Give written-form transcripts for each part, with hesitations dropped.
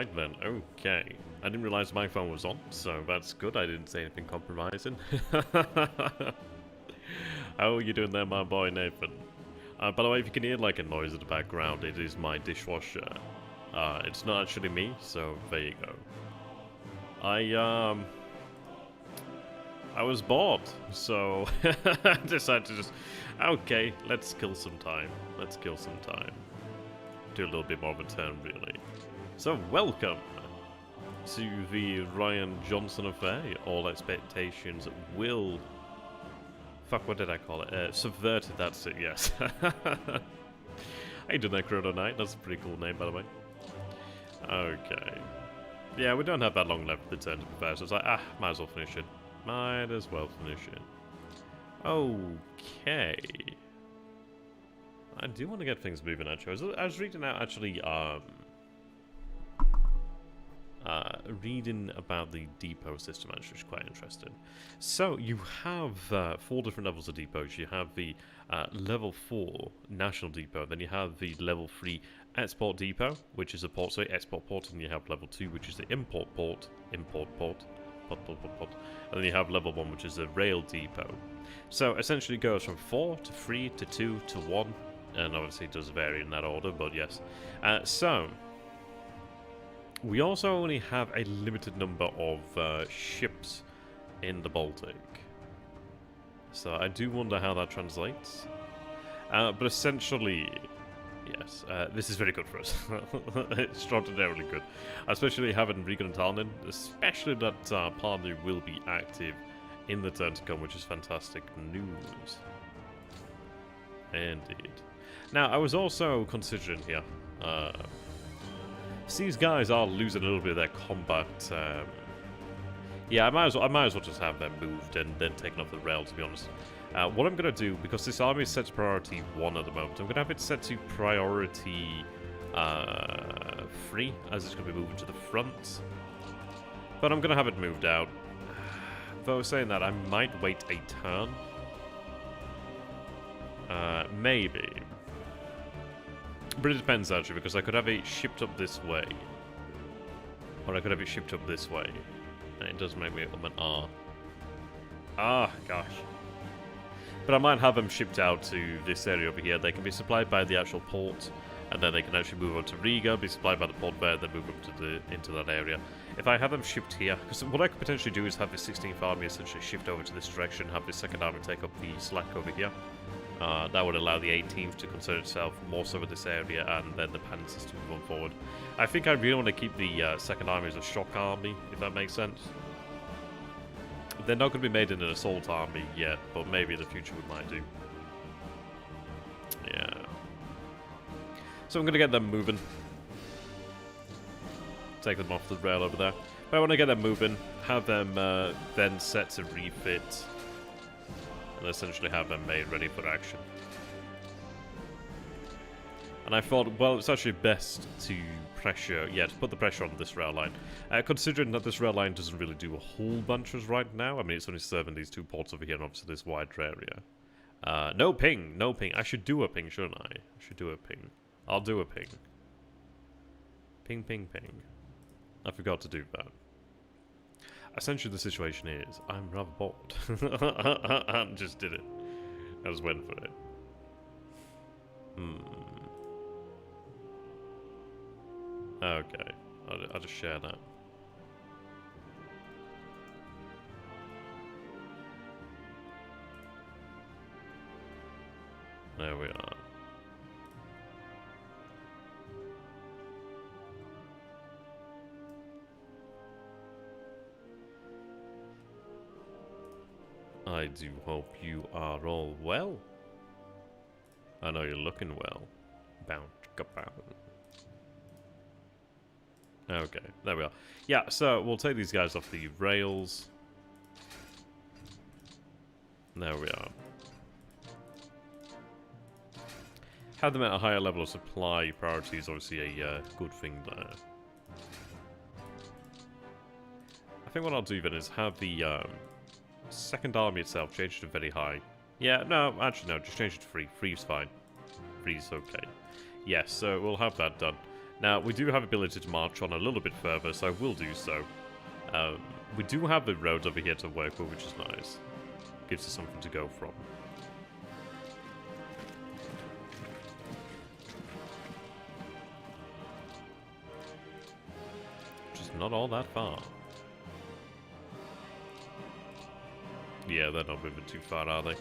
Right then, okay. I didn't realize my phone was on, so that's good. I didn't say anything compromising. How are you doing there, my boy Nathan? By the way, if you can hear like a noise in the background, it is my dishwasher. It's not actually me, so there you go. I was bored, so I decided to just, okay, let's kill some time. Let's kill some time. Do a little bit more of a turn, really. So, welcome to the Ryan Johnson affair. All expectations will... Fuck, what did I call it? Subverted, that's it, yes. How you doing there, Chrono Knight? That's a pretty cool name, by the way. Okay. Yeah, we don't have that long left for the turn to prepare, so it's like, might as well finish it. Might as well finish it. Okay. I do want to get things moving, actually. I was reading out, actually, reading about the depot system, actually, which is quite interesting. So, you have 4 different levels of depots. You have the level 4 national depot, then you have the level 3 export depot, which is a port, sorry, export port, and you have level 2, which is the import port, and then you have level 1, which is a rail depot. So, essentially it goes from 4 to 3 to 2 to 1, and obviously it does vary in that order, but yes. So, we also only have a limited number of ships in the Baltic. So I do wonder how that translates. But essentially, yes, this is very good for us. It's extraordinarily good. Especially having Regan and Talnin, especially that Parnu will be active in the turn to come, which is fantastic news. Indeed. Now, I was also considering here, these guys are losing a little bit of their combat. Yeah, I might as well just have them moved and then taken off the rail, to be honest. What I'm going to do, because this army is set to priority 1 at the moment, I'm going to have it set to priority 3, as it's going to be moving to the front. But I'm going to have it moved out. Though saying that, I might wait a turn. Maybe. But it depends, actually, because I could have it shipped up this way. Or I could have it shipped up this way. And it does make me an R. Gosh. But I might have them shipped out to this area over here. They can be supplied by the actual port, and then they can actually move on to Riga, be supplied by the port there, then move up to into that area. If I have them shipped here, because what I could potentially do is have the 16th Army essentially shift over to this direction, have the 2nd Army take up the slack over here. That would allow the 18th to concern itself more so with this area, and then the panzers to move on forward. I think I really want to keep the 2nd Army as a shock army, if that makes sense. They're not going to be made in an assault army yet, but maybe in the future we might do. Yeah. So I'm going to get them moving. Take them off the rail over there. But I want to get them moving, have them then set to refit, and essentially have them made ready for action. And I thought, well, it's actually best to pressure, to put the pressure on this rail line. Considering that this rail line doesn't really do a whole bunch right now. I mean, it's only serving these 2 ports over here and obviously this wider area. No ping, no ping. I should do a ping, shouldn't I? I should do a ping. I'll do a ping. Ping, ping, ping. I forgot to do that. Essentially, the situation is, I'm rather bored. I just did it. I just went for it. Okay. I'll just share that. There we are. I do hope you are all well. I know you're looking well. Bound. Okay, there we are. Yeah, so we'll take these guys off the rails. There we are. Have them at a higher level of supply priority is obviously a good thing there. I think what I'll do then is have the 2nd Army itself changed to very high. Yeah, no, actually no, just change it to 3. 3's fine. 3's okay. Yes, so we'll have that done. Now, we do have ability to march on a little bit further, so I will do so. We do have the roads over here to work with, which is nice. Gives us something to go from. Which is not all that far. Yeah, they're not moving too far, are they?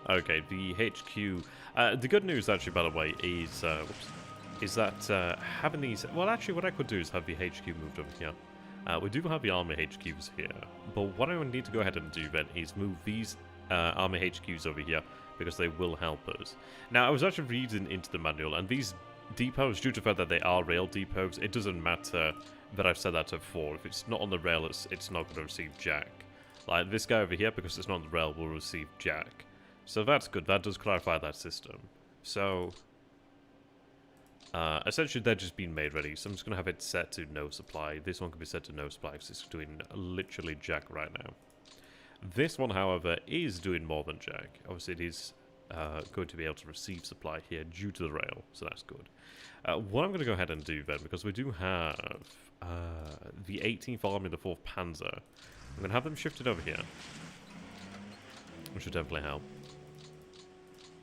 Okay, the HQ... the good news, actually, by the way, is that having these... Well, actually, what I could do is have the HQ moved over here. We do have the army HQs here, but what I would need to go ahead and do then is move these army HQs over here, because they will help us. Now, I was actually reading into the manual, and these depots, due to the fact that they are rail depots, it doesn't matter that I've said that before. If it's not on the rail, it's not going to receive jack. Like, this guy over here, because it's not on the rail, will receive jack. So that's good. That does clarify that system. So, essentially, they're just being made ready. So I'm just going to have it set to no supply. This one can be set to no supply because it's doing literally jack right now. This one, however, is doing more than jack. Obviously, it is going to be able to receive supply here due to the rail, so that's good. What I'm going to go ahead and do then, because we do have the 18th Army and the 4th Panzer, I'm going to have them shifted over here, which would definitely help.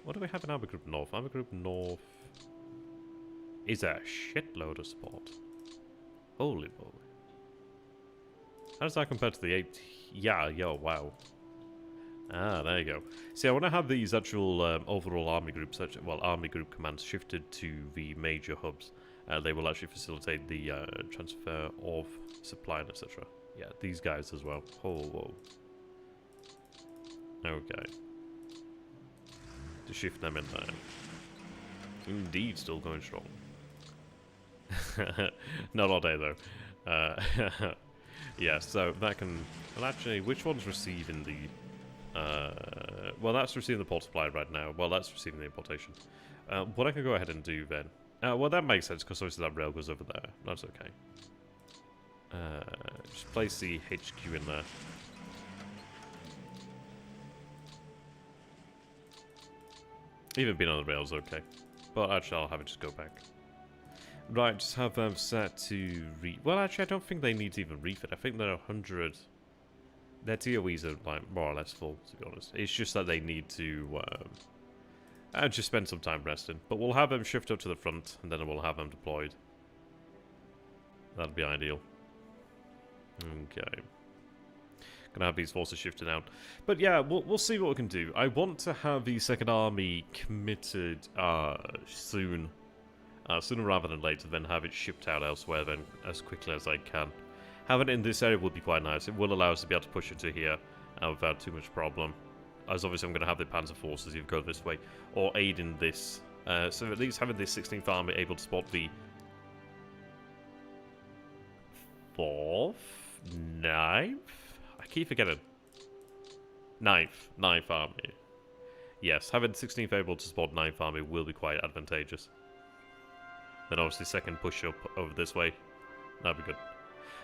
What do we have in Army Group North? Army Group North is a shitload of support. Holy moly. How does that compare to the 8? Yeah, yo, wow. Ah, there you go. See, I want to have these actual overall army groups, well, army group commands shifted to the major hubs. They will actually facilitate the transfer of supply and etc. Yeah, these guys as well. Oh, whoa. Okay. To shift them in there. Indeed, still going strong. Not all day, though. Yeah, so that can... Well, actually, which one's receiving the... well, that's receiving the port supply right now. Well, that's receiving the importation. What I can go ahead and do then... well, that makes sense, because obviously that rail goes over there. That's okay. Just place the HQ in there. Even being on the rails, okay. But actually, I'll have it just go back. Right, just have them set to well, actually, I don't think they need to even refit. I think they're 100. Their TOEs are like more or less full, to be honest. It's just that they need to just spend some time resting. But we'll have them shift up to the front, and then we'll have them deployed. That'd be ideal. Okay. Gonna have these forces shifted out. But yeah, we'll see what we can do. I want to have the Second Army committed soon. Sooner rather than later, then have it shipped out elsewhere then as quickly as I can. Having it in this area would be quite nice. It will allow us to be able to push it to here without too much problem. As obviously I'm going to have the Panzer forces either go this way or aid in this. So at least having this 16th Army able to spot the 4th? 9th? I keep forgetting. 9th Army. Yes, having 16th able to spot 9th Army will be quite advantageous. Then obviously second push up over this way. That'd be good.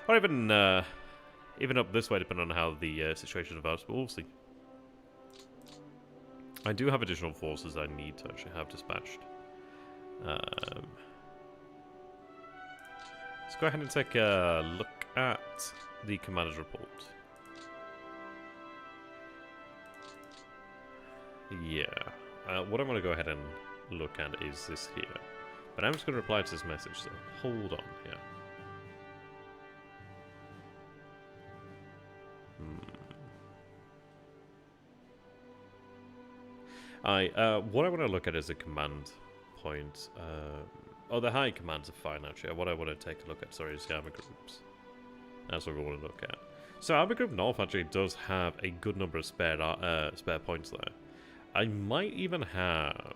Or even up this way, depending on how the situation develops, but we'll see. I do have additional forces I need to actually have dispatched. Let's go ahead and take a look at the commander's report. Yeah. What I'm going to go ahead and look at is this here. But I'm just going to reply to this message, so hold on here. What I want to look at is a command point. Oh, the high commands are fine, actually. What I want to take a look at, sorry, is the army groups. That's what we want to look at. So, Army Group North actually does have a good number of spare points there. I might even have...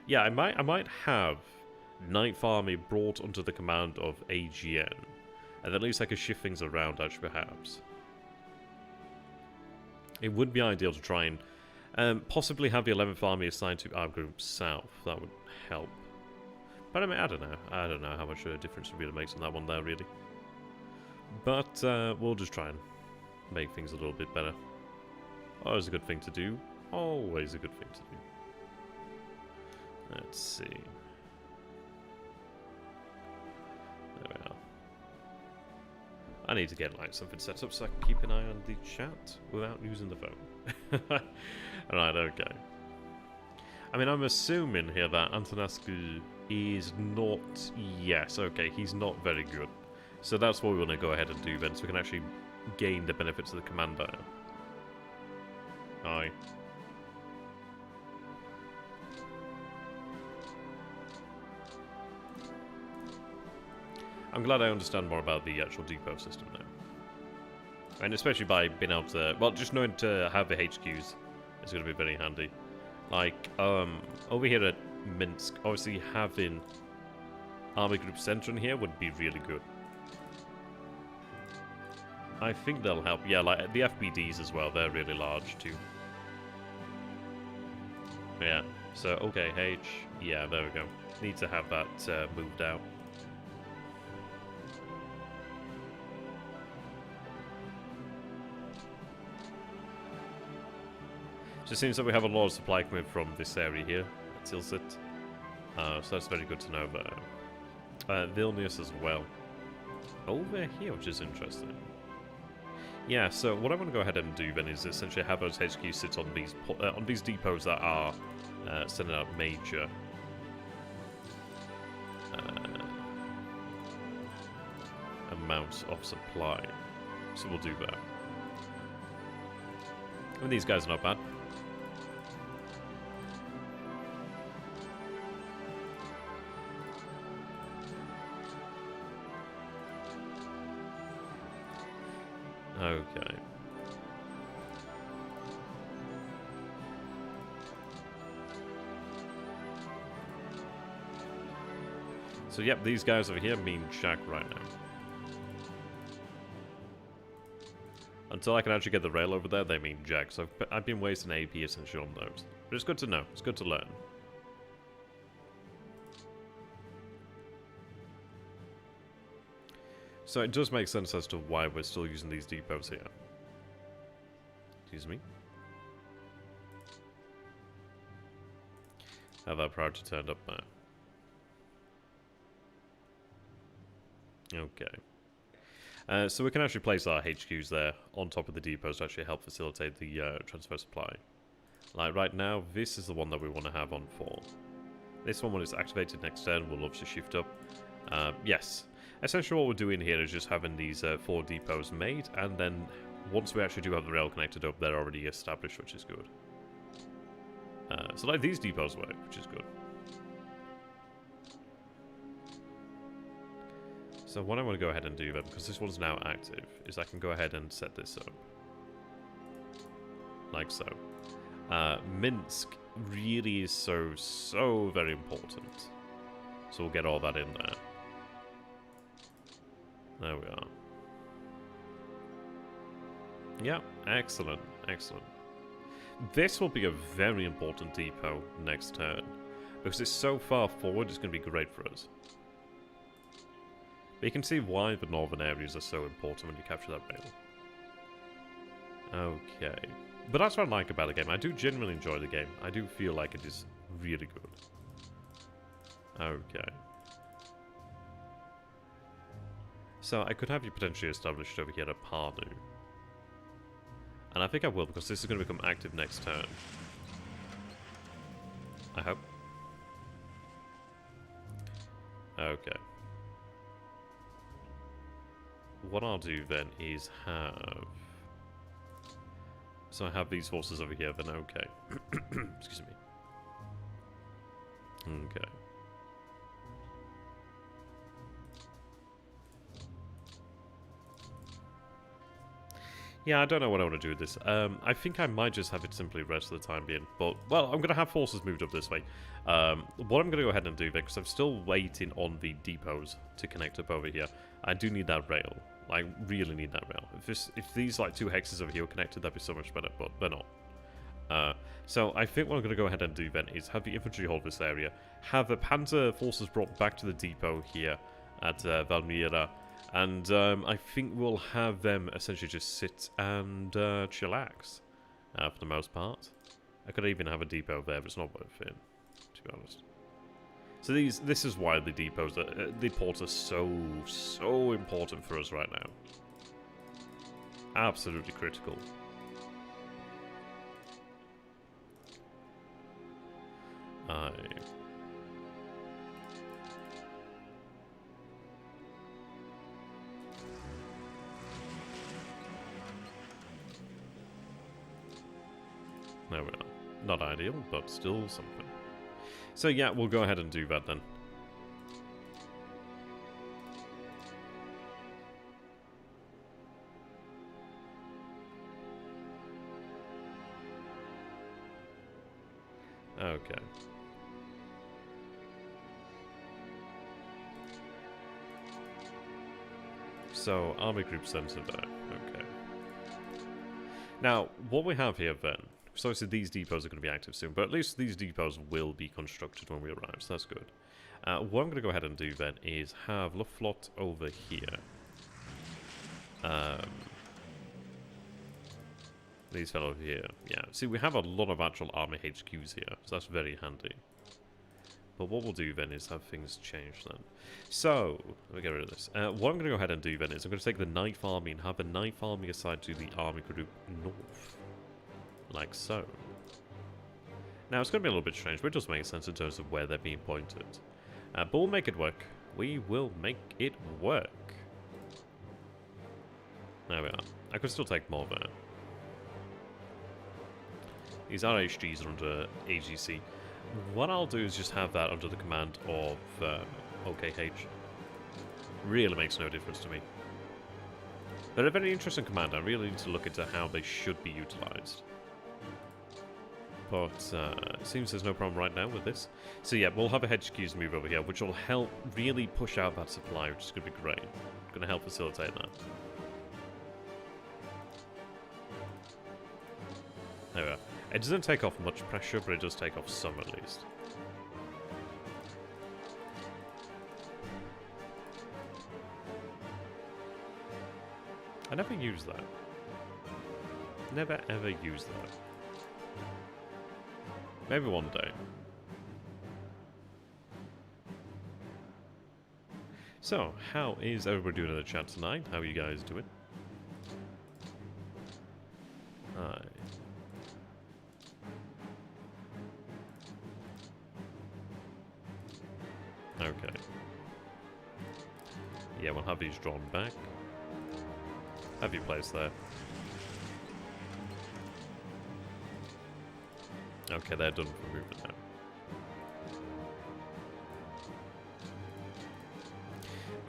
yeah, I might have 9th Army brought under the command of AGN. And at least I could shift things around, actually, perhaps. It would be ideal to try and possibly have the 11th Army assigned to Army Group South. That would help. But I mean, I don't know. I don't know how much difference it really makes on that one there, really. But we'll just try and make things a little bit better. Always a good thing to do. Always a good thing to do. Let's see. There we are. I need to get like something set up so I can keep an eye on the chat without using the phone. Alright, okay. I mean, I'm assuming here that Antonescu is not... Yes, okay, he's not very good. So that's what we want to go ahead and do then, so we can actually gain the benefits of the commander. Aye. I'm glad I understand more about the actual depot system now. And especially by being able to... Well, just knowing to have the HQs is going to be very handy. Like, over here at Minsk, obviously having Army Group Center in here would be really good. I think they'll help. Yeah, like the FBDs as well, they're really large too. Yeah, so okay, H, yeah, there we go. Need to have that moved out. So it seems that we have a lot of supply coming from this area here, at Tilsit. So that's very good to know there. Vilnius as well. Over here, which is interesting. Yeah, so what I want to go ahead and do then is essentially have those HQs sit on these depots that are sending out major amounts of supply. So we'll do that. And these guys are not bad. Okay. So yep, these guys over here mean shack right now. Until I can actually get the rail over there, they mean jack. So I've been wasting AP essentially on those. But it's good to know. It's good to learn. So it does make sense as to why we're still using these depots here. Excuse me. Have that priority turned up there. Okay. So we can actually place our HQs there on top of the depots to actually help facilitate the transfer supply. Like right now, this is the one that we want to have on 4. This one, when it's activated next turn, will obviously shift up. Yes. Essentially what we're doing here is just having these 4 depots made, and then once we actually do have the rail connected up, they're already established, which is good. So like these depots work, which is good. So what I want to go ahead and do then, because this one's now active, is I can go ahead and set this up. Like so. Minsk really is so very important. So we'll get all that in there. There we are. Yeah, excellent, excellent. This will be a very important depot next turn, because it's so far forward, it's going to be great for us. But you can see why the northern areas are so important when you capture that rail. Okay. But that's what I like about the game. I do genuinely enjoy the game. I do feel like it is really good. Okay. So I could have you potentially established over here at Parnu. And I think I will, because this is going to become active next turn. I hope. Okay. What I'll do then is have... So I have these forces over here, then okay. Excuse me. Okay. Yeah, I don't know what I want to do with this. I think I might just have it simply rest for the time being. But, well, I'm going to have forces moved up this way. What I'm going to go ahead and do, because I'm still waiting on the depots to connect up over here. I do need that rail. I really need that rail. If these, like, 2 hexes over here were connected, that'd be so much better, but they're not. So I think what I'm going to go ahead and do then is have the infantry hold this area, have the panzer forces brought back to the depot here at Valmiera, and I think we'll have them essentially just sit and chillax for the most part. I could even have a depot there, but it's not worth it, to be honest. So this is why the depots, the ports are so important for us right now. Absolutely critical. There we are. Not ideal, but still something. So yeah, we'll go ahead and do that then. Okay. So, Army Group Center there. Okay. Now, what we have here then, so obviously these depots are going to be active soon, but at least these depots will be constructed when we arrive, so that's good. What I'm going to go ahead and do then is have Luftflotte over here. These fellow here. Yeah, see, we have a lot of actual army HQs here, so that's very handy. But what we'll do then is have things change then. So, let me get rid of this. What I'm going to go ahead and do then is I'm going to take the 9th Army and have the 9th Army assigned to the Army Group North. Like so. Now, it's going to be a little bit strange, but it does make sense in terms of where they're being pointed. But we'll make it work. We will make it work. There we are. I could still take more there. These RHGs are under AGC. What I'll do is just have that under the command of OKH. Really makes no difference to me. They're a very interesting command. I really need to look into how they should be utilized. But it seems there's no problem right now with this. So yeah, we'll have a HQs move over here, which will help really push out that supply, which is going to be great. Going to help facilitate that. There we are. It doesn't take off much pressure, but it does take off some at least. I never use that. Never ever use that. Maybe one day. So, how is everybody doing in the chat tonight? How are you guys doing? Hi. Okay. Yeah, we'll have these drawn back. Have you placed there. Okay, they're done for movement now.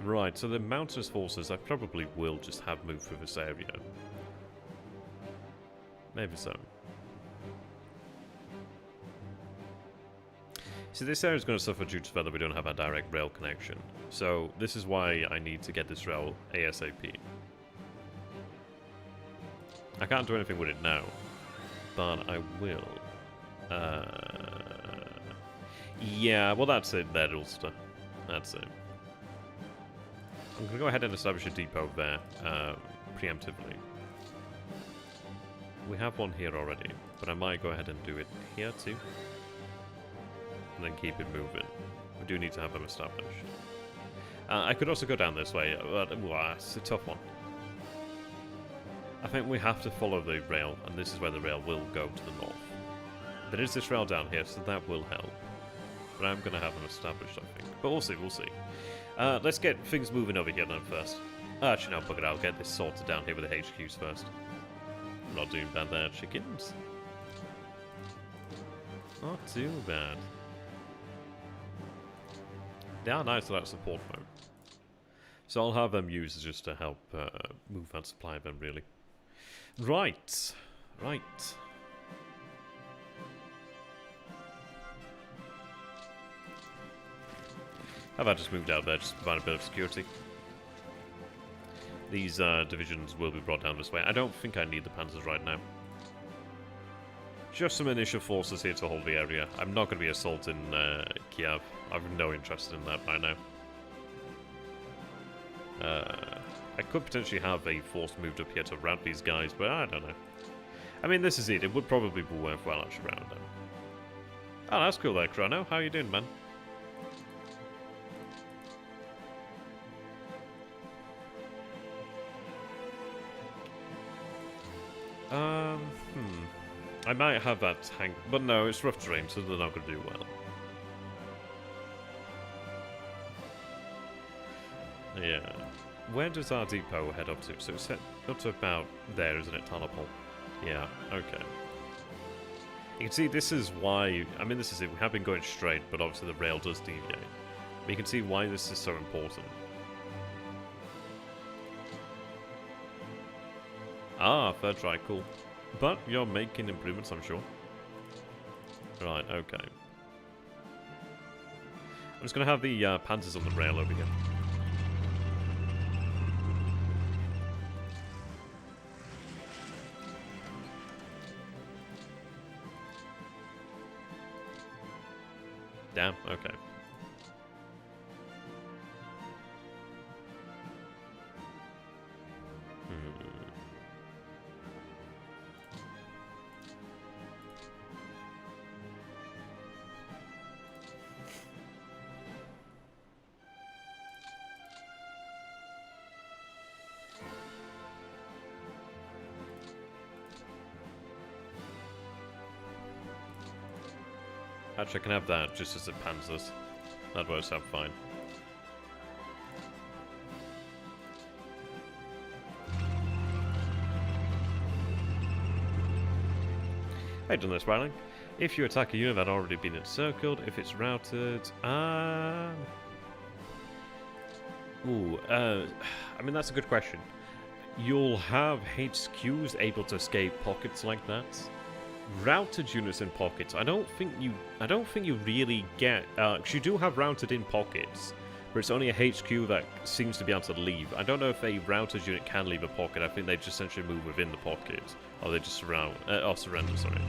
Right, so the mountainous forces I probably will just have move through this area. Maybe so. See, this area is going to suffer due to the fact that we don't have a direct rail connection. So, this is why I need to get this rail ASAP. I can't do anything with it now, but I will. Yeah, well that's it there, Ulster. That's it. I'm going to go ahead and establish a depot there, preemptively. We have one here already, but I might go ahead and do it here too. And then keep it moving. We do need to have them established. I could also go down this way, but it's a tough one. I think we have to follow the rail, and this is where the rail will go to the north. There is this rail down here, so that will help. But I'm going to have them established, I think. But we'll see, we'll see. Let's get things moving over here then first. Actually, no, bugger it, I'll get this sorted down here with the HQs first. I'm not doing bad there, chickens. Not too bad. They are nice to that support mode. So I'll have them used just to help move that supply then, really. Right. Right. How about just moved out there just to provide a bit of security? These divisions will be brought down this way. I don't think I need the panzers right now. Just some initial forces here to hold the area. I'm not going to be assaulting Kiev. I've no interest in that right now. I could potentially have a force moved up here to rout these guys, but I don't know. I mean, this is it. It would probably be worthwhile actually round them. Oh, that's cool there, Chrono. How you doing, man? I might have that tank, but no, it's rough terrain, so they're not going to do well. Yeah. Where does our depot head up to? So it's up to about there, isn't it, Tanapol? Yeah, okay. You can see this is why, I mean this is it, we have been going straight, but obviously the rail does deviate. But you can see why this is so important. Ah, third try, cool. But you're making improvements, I'm sure. Right, okay. I'm just going to have the Panzers on the rail over here. Damn, okay. Actually, I can have that just as it panzers. That works out fine. How you done this, Ryling? If you attack a unit that already been encircled, if it's routed, I mean that's a good question. You'll have HQs able to escape pockets like that. Routed units in pockets, I don't think you really get, because you do have routed in pockets, but it's only a HQ that seems to be able to leave. I don't know if a routed unit can leave a pocket. I think they just essentially move within the pocket, or they just surrender, sorry.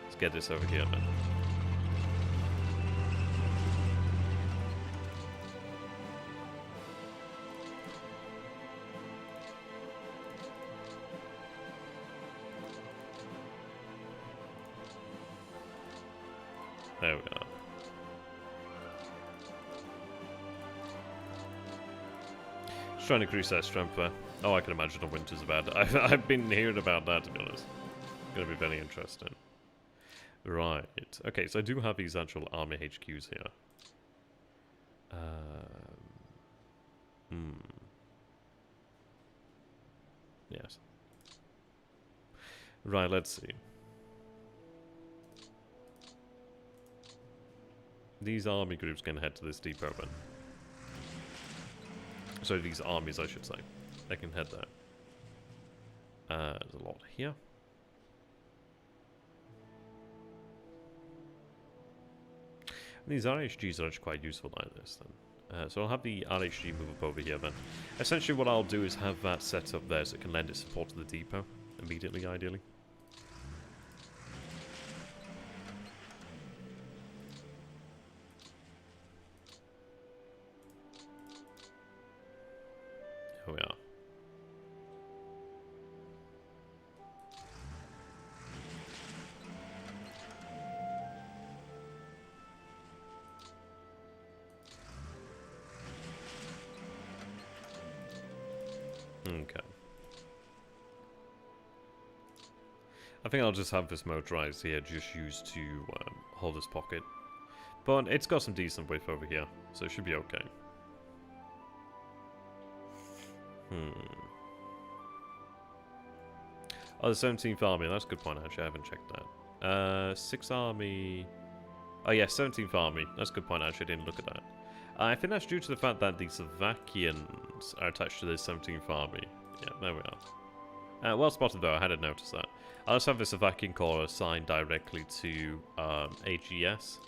Let's get this over here, man. There we are. Just trying to increase their strength there. Oh, I can imagine the winter's about. I've been hearing about that, to be honest. It's going to be very interesting. Right. Okay, so I do have these actual army HQs here. Yes. Right, let's see. These army groups can head to this depot then. So these armies, I should say. They can head there. There's a lot here. And these RHGs are actually quite useful like this then. So I'll have the RHG move up over here then. Essentially what I'll do is have that set up there so it can lend its support to the depot immediately, ideally. Here we are. Okay. I think I'll just have this motorized here just used to hold this pocket. But it's got some decent width over here, so it should be okay. Oh, the 17th Army, that's a good point actually, I haven't checked that. 6th Army... Oh yeah, 17th Army, that's a good point actually, I didn't look at that. I think that's due to the fact that the Slovakians are attached to the 17th Army. Yeah, there we are. Well spotted though, I hadn't noticed that. I'll just have the Slovakian Corps assigned directly to AGS.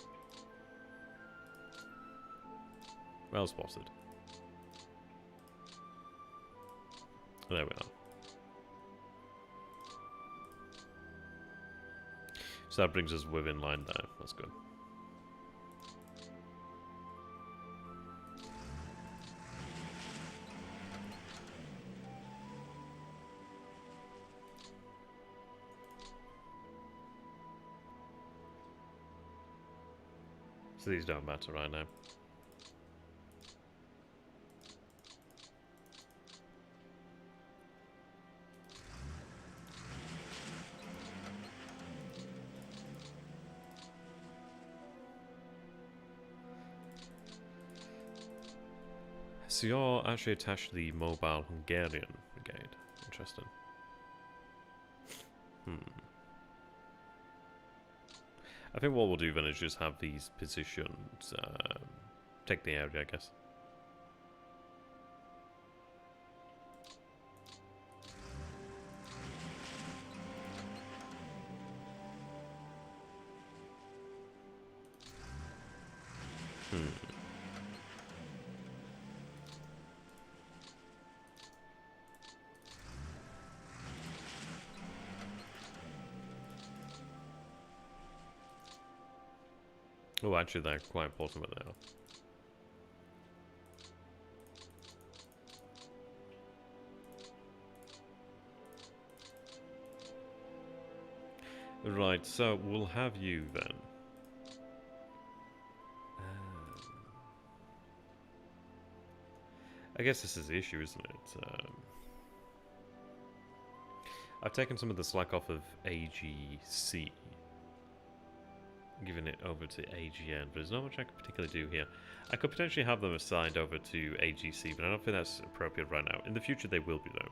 Well spotted. There we are. So that brings us within line there. That's good. So these don't matter right now. So you're actually attached to the mobile Hungarian brigade. Interesting. I think what we'll do then is just have these positions take the area, I guess. Oh, actually, they're quite important, but they are. Right, so we'll have you then. I guess this is the issue, isn't it? I've taken some of the slack off of AGC, giving it over to AGN, but there's not much I can particularly do here. I could potentially have them assigned over to AGC, but I don't think that's appropriate right now. In the future, they will be, though.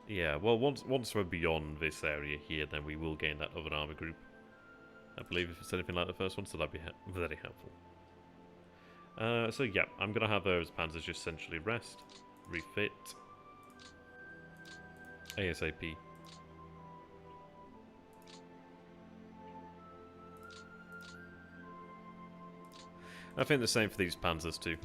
Yeah, well, once we're beyond this area here, then we will gain that other army group. I believe if it's anything like the first one, so that'd be very helpful. So yeah, I'm going to have those panzers just essentially rest, refit, ASAP. I think the same for these panzers too.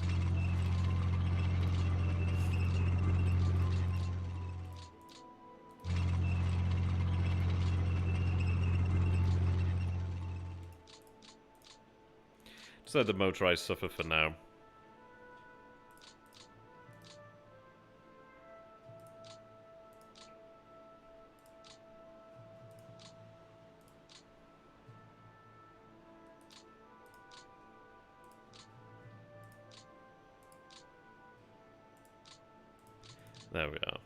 Just let the motorized suffer for now. There we are.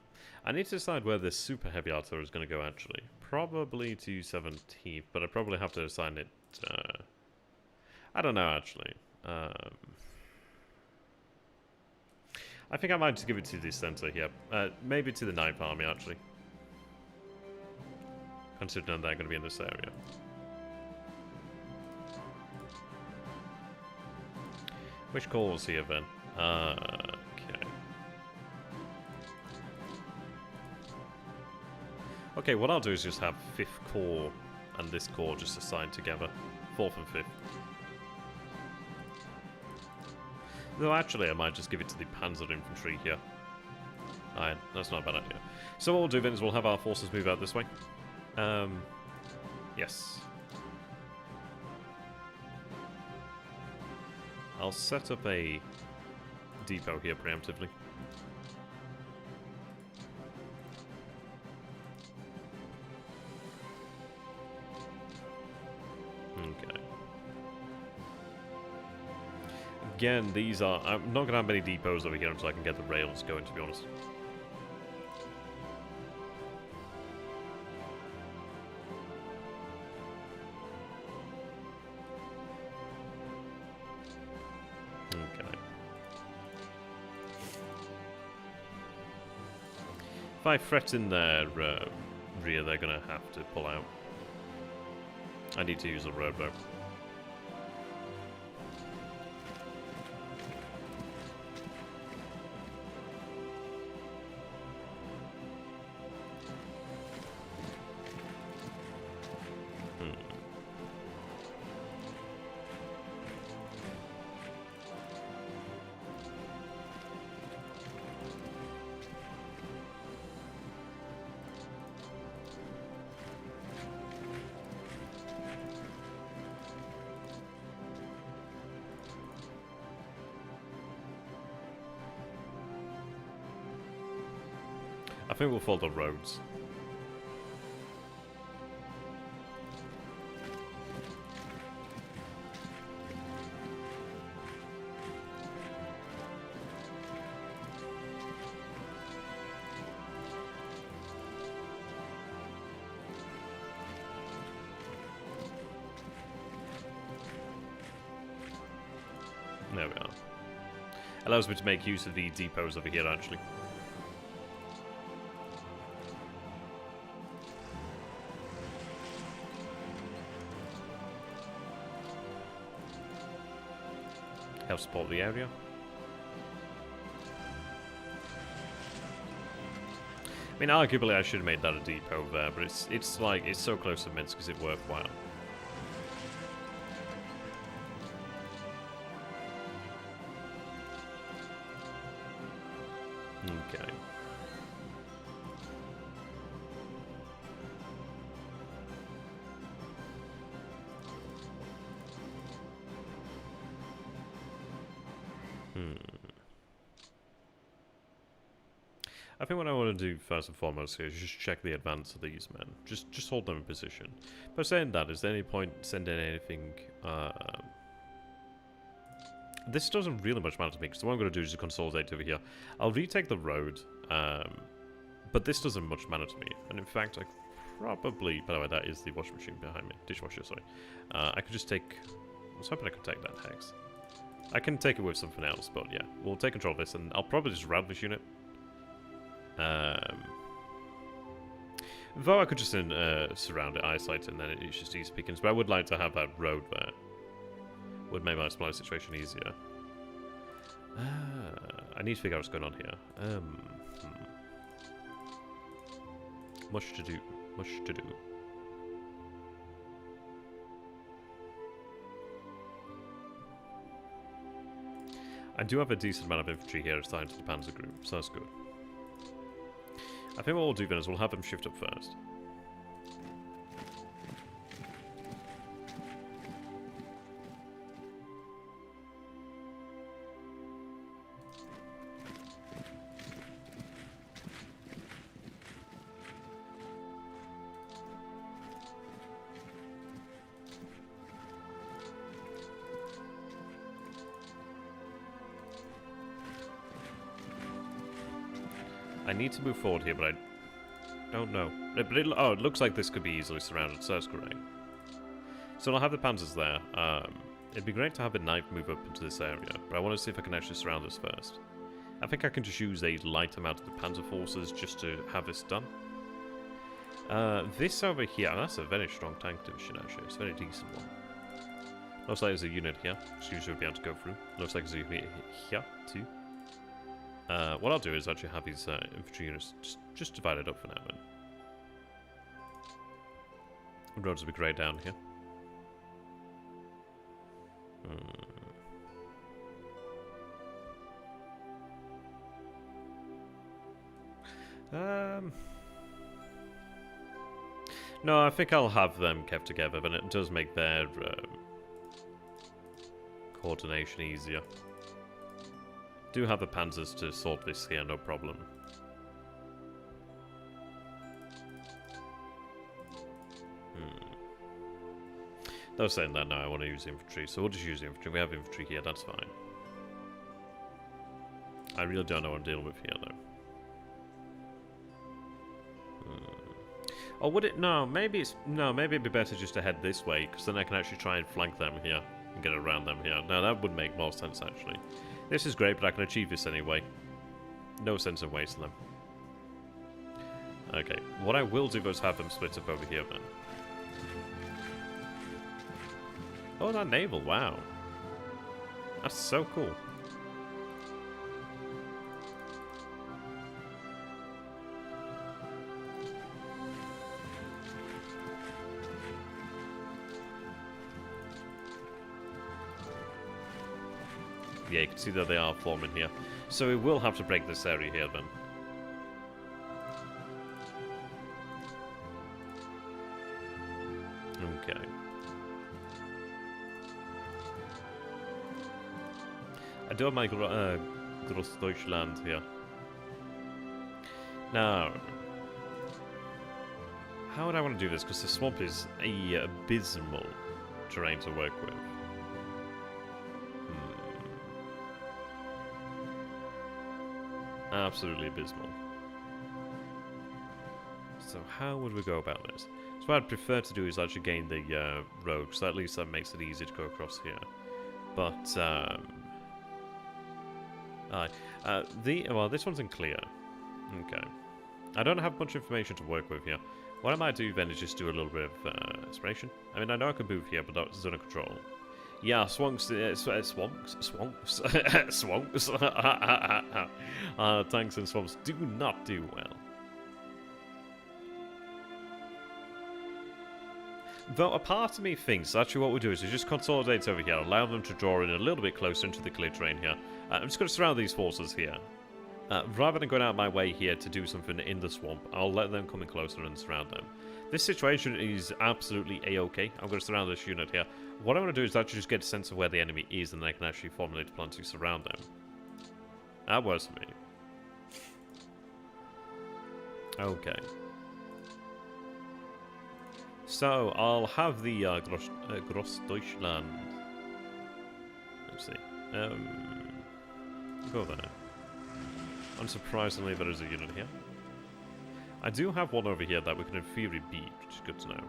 I need to decide where this super heavy artillery is going to go, actually. Probably to 17th, but I probably have to assign it... I don't know, actually. I think I might just give it to the center here. Maybe to the 9th Army, actually. Considering they're going to be in this area. Which call was here, then? Okay. Okay, what I'll do is just have 5th Corps and this Corps just assigned together. 4th and 5th. No, actually, I might just give it to the Panzer Infantry here. Alright, that's not a bad idea. So what we'll do then is we'll have our forces move out this way. Yes. I'll set up a depot here preemptively. Okay. Again, these are... I'm not going to have many depots over here until I can get the rails going, to be honest. Okay. If I threaten their rear, they're going to have to pull out. I need to use a road though. I think we'll follow the roads. There we are. Allows me to make use of the depots over here, actually. Help support the area. I mean, arguably I should have made that a depot there, but it's like, it's so close to Minsk, is it worthwhile? Okay. I think what I want to do first and foremost here is just check the advance of these men. Just hold them in position. But saying that, is there any point sending anything? This doesn't really much matter to me, because what I'm going to do is just consolidate over here. I'll retake the road, but this doesn't much matter to me. And in fact, I probably... By the way, that is the washing machine behind me. Dishwasher, sorry. I could just take... I was hoping I could take that hex. I can take it with something else, but yeah. We'll take control of this, and I'll probably just route this unit. Though I could just surround it, isolate it, and then it's just easy pickings. But I would like to have that road there. Would make my supply situation easier. I need to figure out what's going on here. Much to do. Much to do. I do have a decent amount of infantry here assigned to the Panzer group, so that's good. I think what we'll do then is we'll have them shift up first. I need to move forward here, but I don't know. But it looks like this could be easily surrounded, so that's great. So I'll have the panzers there. It'd be great to have a knife move up into this area, but I want to see if I can actually surround this first. I think I can just use a light amount of the panzer forces just to have this done. This over here, that's a very strong tank division actually, it's a very decent one. Looks like there's a unit here, which usually we'll be able to go through. Looks like there's a unit here too. What I'll do is actually have these infantry units just divided up for now. The roads will be grey down here. No, I think I'll have them kept together, but it does make their coordination easier. Do have the panzers to sort this here, no problem. Though saying that, no, I want to use infantry, so we'll just use infantry. We have infantry here, that's fine. I really don't know what I'm dealing with here, though. Or would it? No, maybe it's... No, maybe it'd be better just to head this way, because then I can actually try and flank them here and get around them here. No, that would make more sense, actually. This is great, but I can achieve this anyway. No sense in wasting them. Okay, what I will do is have them split up over here then. Oh, that naval, wow. That's so cool. Yeah, you can see that they are forming here. So we will have to break this area here then. Okay. I do have my Großdeutschland here. Now, how would I want to do this? Because the swamp is a abysmal terrain to work with. Absolutely abysmal. So how would we go about this? So what I'd prefer to do is actually gain the road, so at least that makes it easy to go across here. But, well, this one's unclear. Okay. I don't have much information to work with here. What I might do then is just do a little bit of exploration. I mean, I know I can move here, but that's zone of control. Yeah, swamps, swamps, swamps. Tanks and swamps do not do well. Though a part of me thinks actually what we'll do is we just consolidate over here, allow them to draw in a little bit closer into the clear terrain here. I'm just going to surround these forces here. Rather than going out my way here to do something in the swamp, I'll let them come in closer and surround them. This situation is absolutely a-okay. I'm going to surround this unit here. What I want to do is actually just get a sense of where the enemy is, and then I can actually formulate a plan to surround them. That works for me. Okay. So, I'll have the Grossdeutschland. Let's see. Go there. Unsurprisingly, there is a unit here. I do have one over here that we can in theory beat, which is good to know.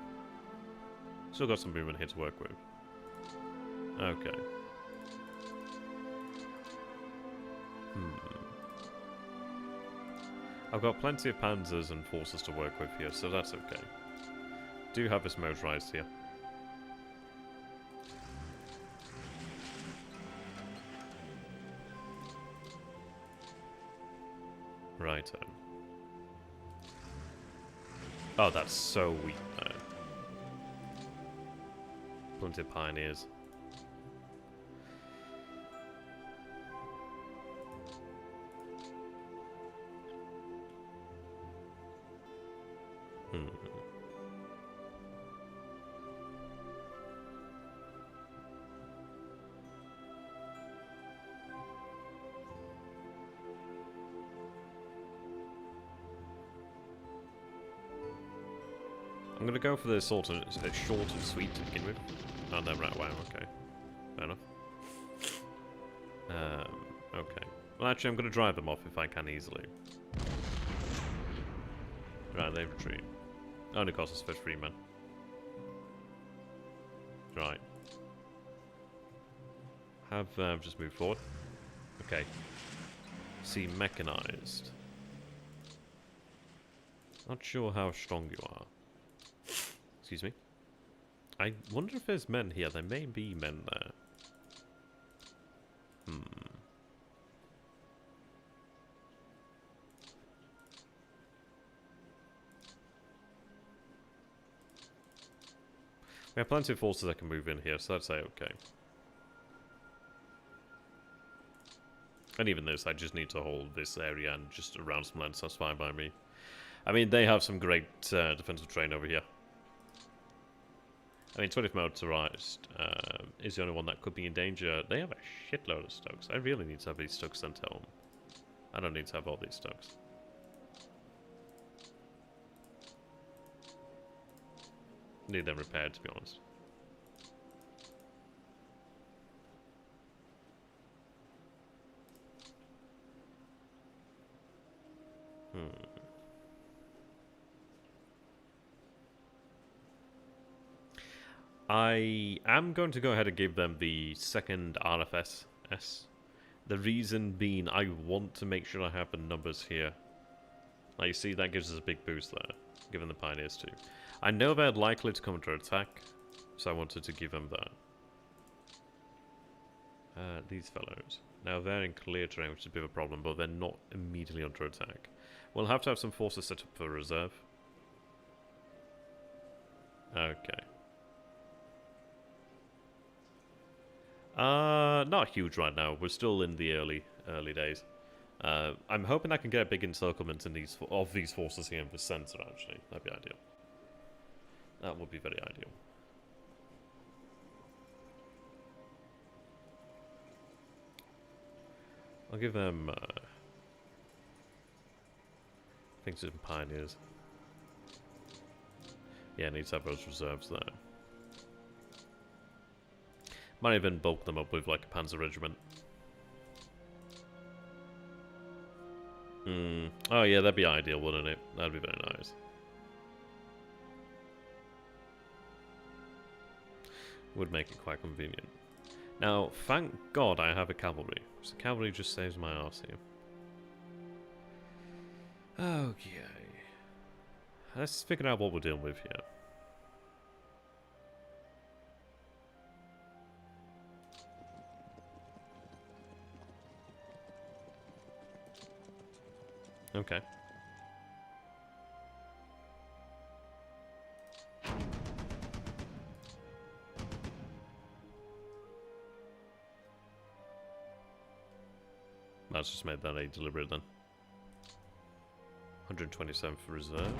Still got some movement here to work with. Okay. I've got plenty of panzers and forces to work with here, so that's okay. Do have this motorized here. Righto. Oh, that's so weak though. Plenty of pioneers. I'm gonna go for the sort of short and sweet to begin with. Oh no, right, wow, okay. Fair enough. Okay. Well, actually, I'm gonna drive them off if I can easily. Right, they retreat. Only costs us 53 men. Right. Have just moved forward. Okay. See, mechanized. Not sure how strong you are. Excuse me. I wonder if there's men here. There may be men there. We have plenty of forces that can move in here, so I'd say okay. And even this, I just need to hold this area and just around some land, so that's fine by me. I mean, they have some great defensive terrain over here. I mean, 20th motorized is the only one that could be in danger. They have a shitload of stokes. I really need to have these stokes sent home. I don't need to have all these stokes. Need them repaired, to be honest. I am going to go ahead and give them the second RFS. The reason being, I want to make sure I have the numbers here. Like you see, that gives us a big boost there, given the pioneers too. I know they're likely to come under attack, so I wanted to give them that. These fellows. Now they're in clear terrain, which is a bit of a problem, but they're not immediately under attack. We'll have to have some forces set up for reserve. Okay. Not huge right now. We're still in the early days. I'm hoping I can get a big encirclement in these forces here in the center. Actually, that'd be ideal. That would be very ideal. I'll give them think some pioneers. Yeah, needs to have those reserves there. Might even bulk them up with like a panzer regiment. Oh yeah, that'd be ideal, wouldn't it? That'd be very nice. Would make it quite convenient. Now, thank God I have a cavalry. So cavalry just saves my arse here. Okay. Let's figure out what we're dealing with here. Okay. Let's just make that a deliberate then. 127 for reserve.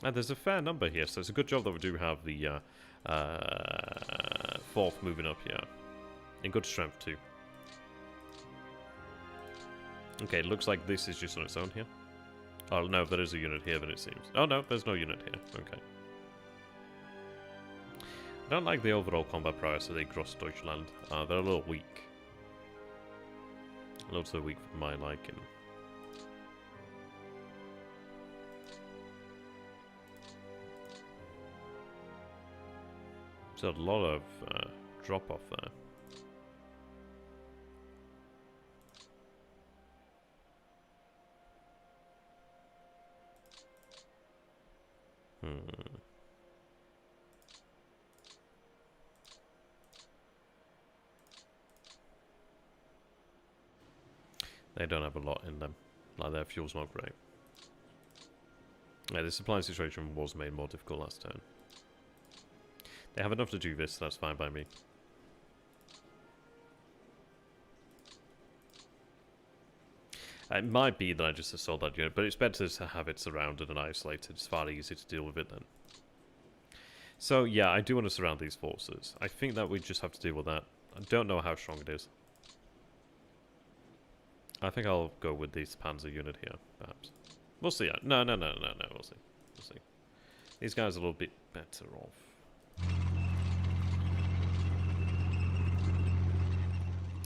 And there's a fair number here, so it's a good job that we do have the 4th moving up here. In good strength too. Okay, it looks like this is just on its own here. Oh no, there is a unit here, then it seems. Oh no, there's no unit here. Okay. I don't like the overall combat prowess of the Grossdeutschland. They're a little weak. A little too weak for my liking. There's a lot of drop off there. They don't have a lot in them. Like, their fuel's not great. Yeah, the supply situation was made more difficult last turn. They have enough to do this, so that's fine by me. It might be that I just assault that unit, but it's better to have it surrounded and isolated. It's far easier to deal with it then. So, yeah, I do want to surround these forces. I think that we just have to deal with that. I don't know how strong it is. I think I'll go with this Panzer unit here, perhaps. We'll see. No, we'll see. We'll see. These guys are a little bit better off.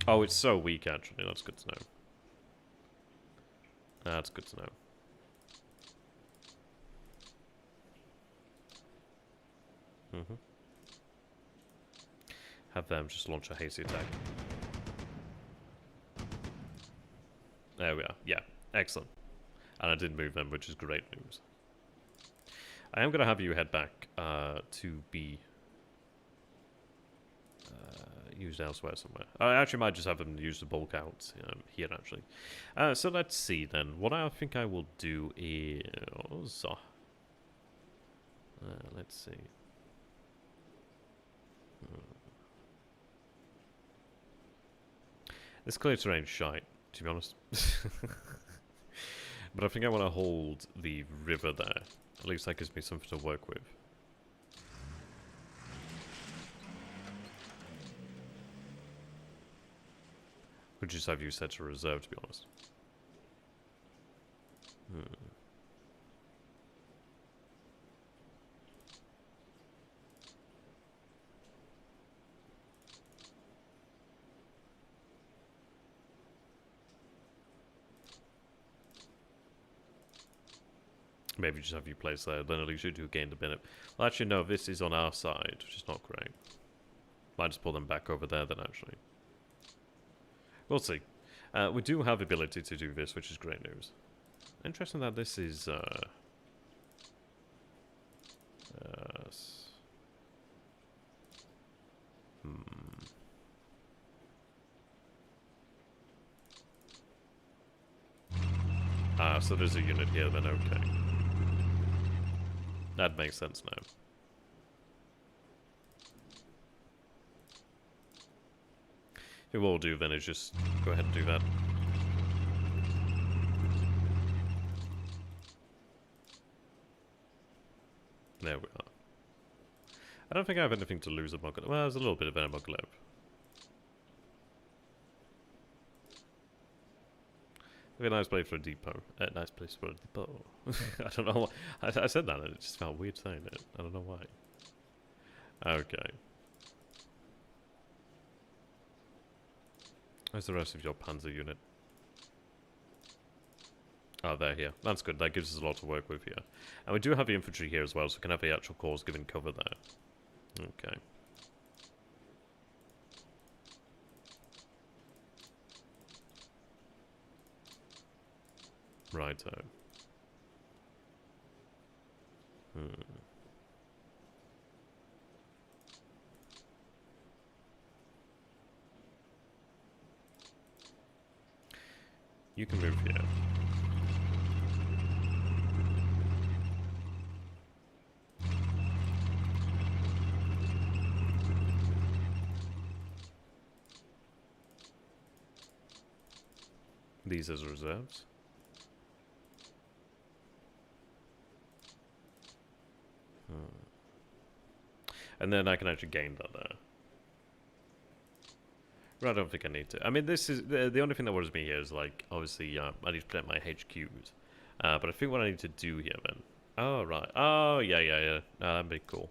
Oh, it's so weak, actually. That's good to know. That's good to know. Have them just launch a hasty attack. There we are. Yeah, excellent. And I didn't move them, which is great news. I am going to have you head back to be used elsewhere somewhere. I actually might just have them use the bulk out here, actually. So let's see then. What I think I will do is... let's see. This clear terrain shite, to be honest. But I think I want to hold the river there. At least that gives me something to work with. Could just have you set to reserve, to be honest. Maybe just have you place there, then at least you do gain the benefit. Well, actually, no, this is on our side, which is not great. Might just pull them back over there then, actually. We'll see. We do have the ability to do this, which is great news. Interesting that this is... so there's a unit here then, okay. That makes sense now. What we'll do then is just go ahead and do that. There we are. I don't think I have anything to lose at Mogul. Well, there's a little bit of Mogul. A nice place for a depot. Nice place for a depot. I don't know. I said that and it just felt weird saying it. I don't know why. Okay. Where's the rest of your Panzer unit? Oh, they're here. That's good. That gives us a lot to work with here. And we do have the infantry here as well, so we can have the actual corps giving cover there. Okay. Righto. You can move here. These as reserves. And then I can actually gain that there. Right, I don't think I need to. I mean, this is the only thing that worries me here is, like, obviously, I need to protect my HQs. But I think what I need to do here then. Oh, right. Oh, yeah. That'd be cool.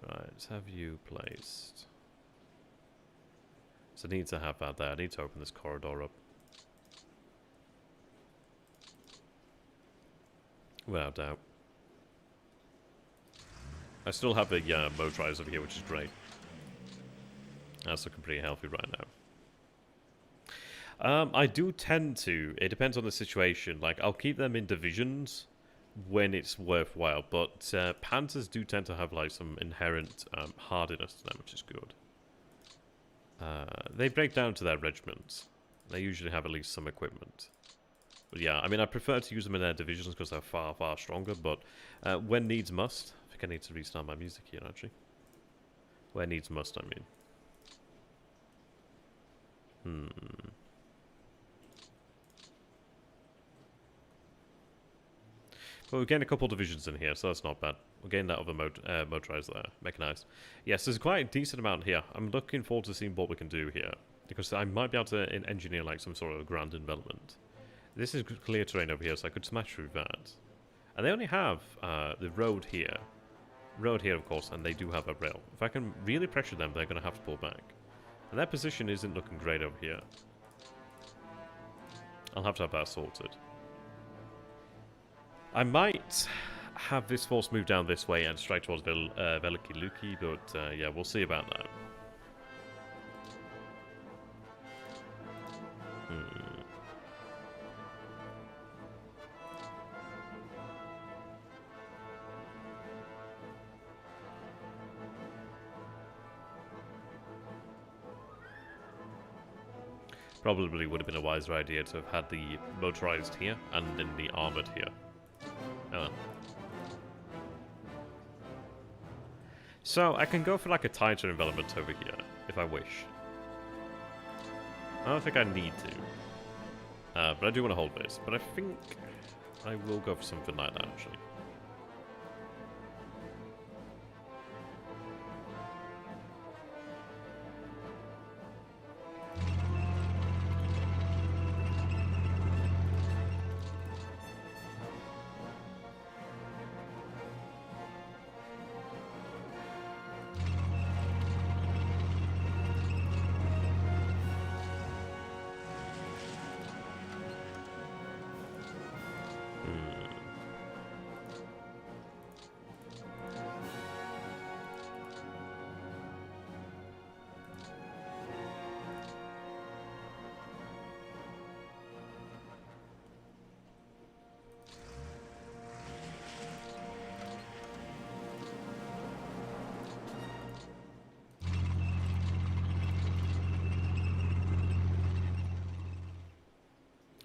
Right, let's have you placed. So I need to have that there. I need to open this corridor up. Without doubt. I still have the motorized over here, which is great. That's looking pretty healthy right now. I do tend to. It depends on the situation. Like, I'll keep them in divisions when it's worthwhile, but Panthers do tend to have, like, some inherent hardiness to them, which is good. They break down to their regiments. They usually have at least some equipment. But yeah, I mean, I prefer to use them in their divisions because they're far, far stronger, but when needs must... I think I need to restart my music here, actually. Where needs must, I mean. Well, we've gained a couple divisions in here, so that's not bad. We'll gain that other motorized there. Mechanized. Yes, there's quite a decent amount here. I'm looking forward to seeing what we can do here. Because I might be able to engineer like some sort of grand development. This is clear terrain over here, so I could smash through that. And they only have the road here. Road here, of course, and they do have a rail. If I can really pressure them, they're going to have to pull back. And their position isn't looking great over here. I'll have to have that sorted. I might have this force move down this way and strike towards Veliki Luki, but yeah, we'll see about that. Probably would have been a wiser idea to have had the motorized here and then the armored here. So I can go for like a tighter envelopment over here if I wish. I don't think I need to, but I do want to hold this. But I think I will go for something like that actually.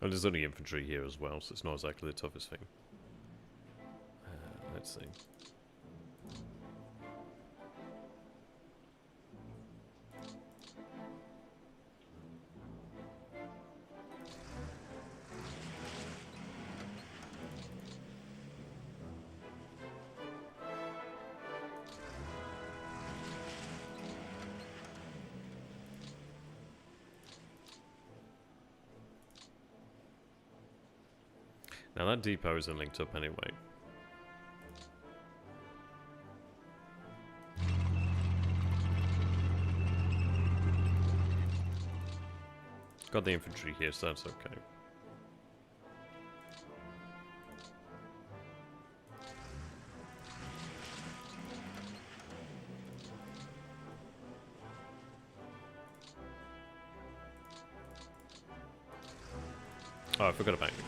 Well, there's only infantry here as well, so it's not exactly the toughest thing. Let's see. Now that depot isn't linked up anyway. Got the infantry here, so that's okay. Oh, I forgot about you.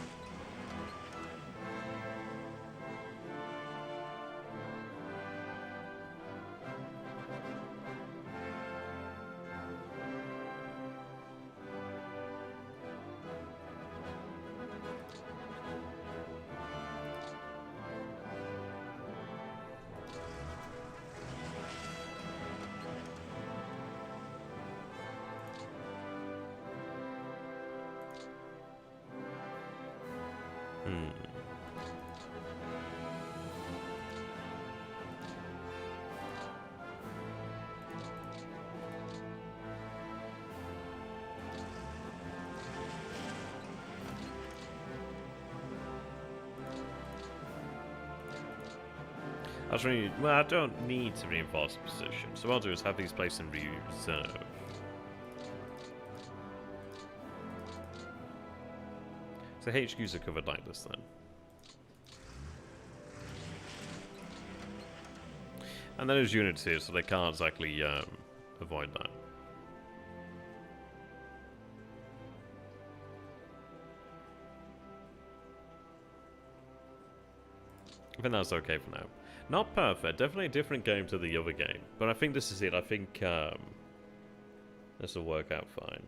Well, I don't need to reinforce the position, so what I'll do is have these placed in reserve. So HQs are covered like this then. And then there's units here, so they can't exactly avoid that. I think that's okay for now. Not perfect, definitely a different game to the other game. But I think this is it. I think this will work out fine.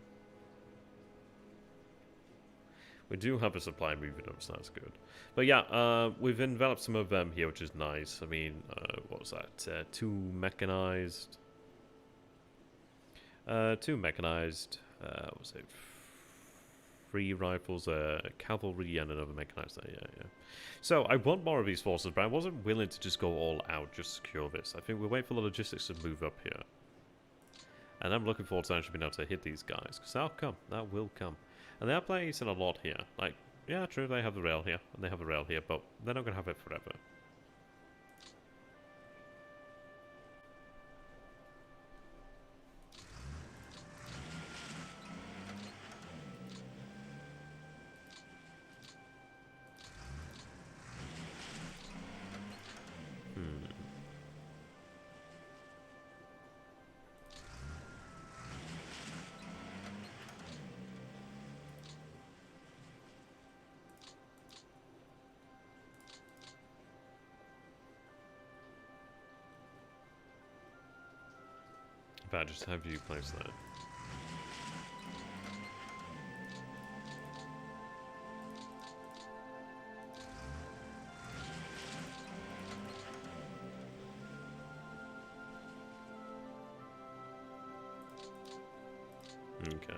We do have a supply moving up, so that's good. But yeah, we've enveloped some of them here, which is nice. I mean, what was that? 2 mechanized. 2 mechanized. What was it? 3 rifles, cavalry, and another mechanized there, yeah. So, I want more of these forces, but I wasn't willing to just go all out, just secure this. I think we'll wait for the logistics to move up here. And I'm looking forward to actually being able to hit these guys, because that'll come, that will come. And they are placing a lot here. Like, yeah, true, they have the rail here, and they have the rail here, but they're not going to have it forever. If I just have you place that. Okay.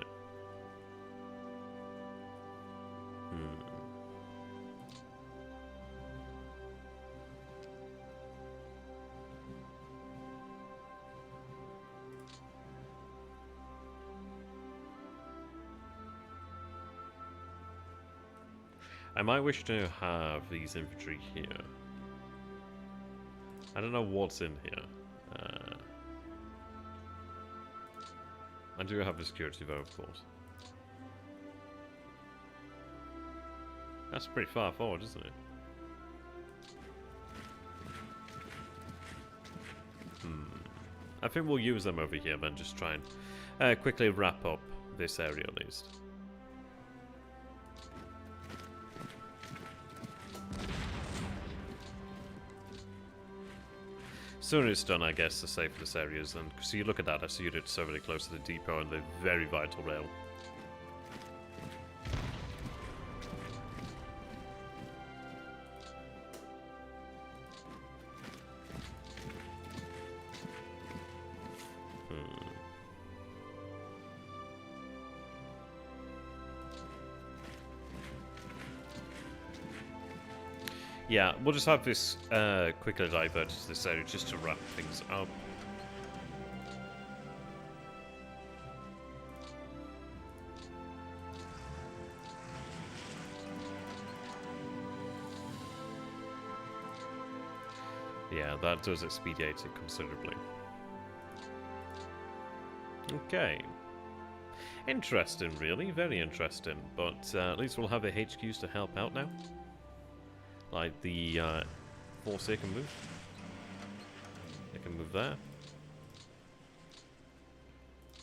I might wish to have these infantry here. I don't know what's in here. I do have a security though, of course. That's pretty far forward, isn't it? I think we'll use them over here, then just try and quickly wrap up this area at least. Sooner it's done, I guess, the safer this area is. And so you look at that, I see it's so really close to the depot and the very vital rail. Yeah, we'll just have this quickly diverted to this area just to wrap things up. Yeah, that does expedite it considerably. Okay. Interesting, really. Very interesting. But at least we'll have the HQs to help out now. Like the Force here can move. They can move there.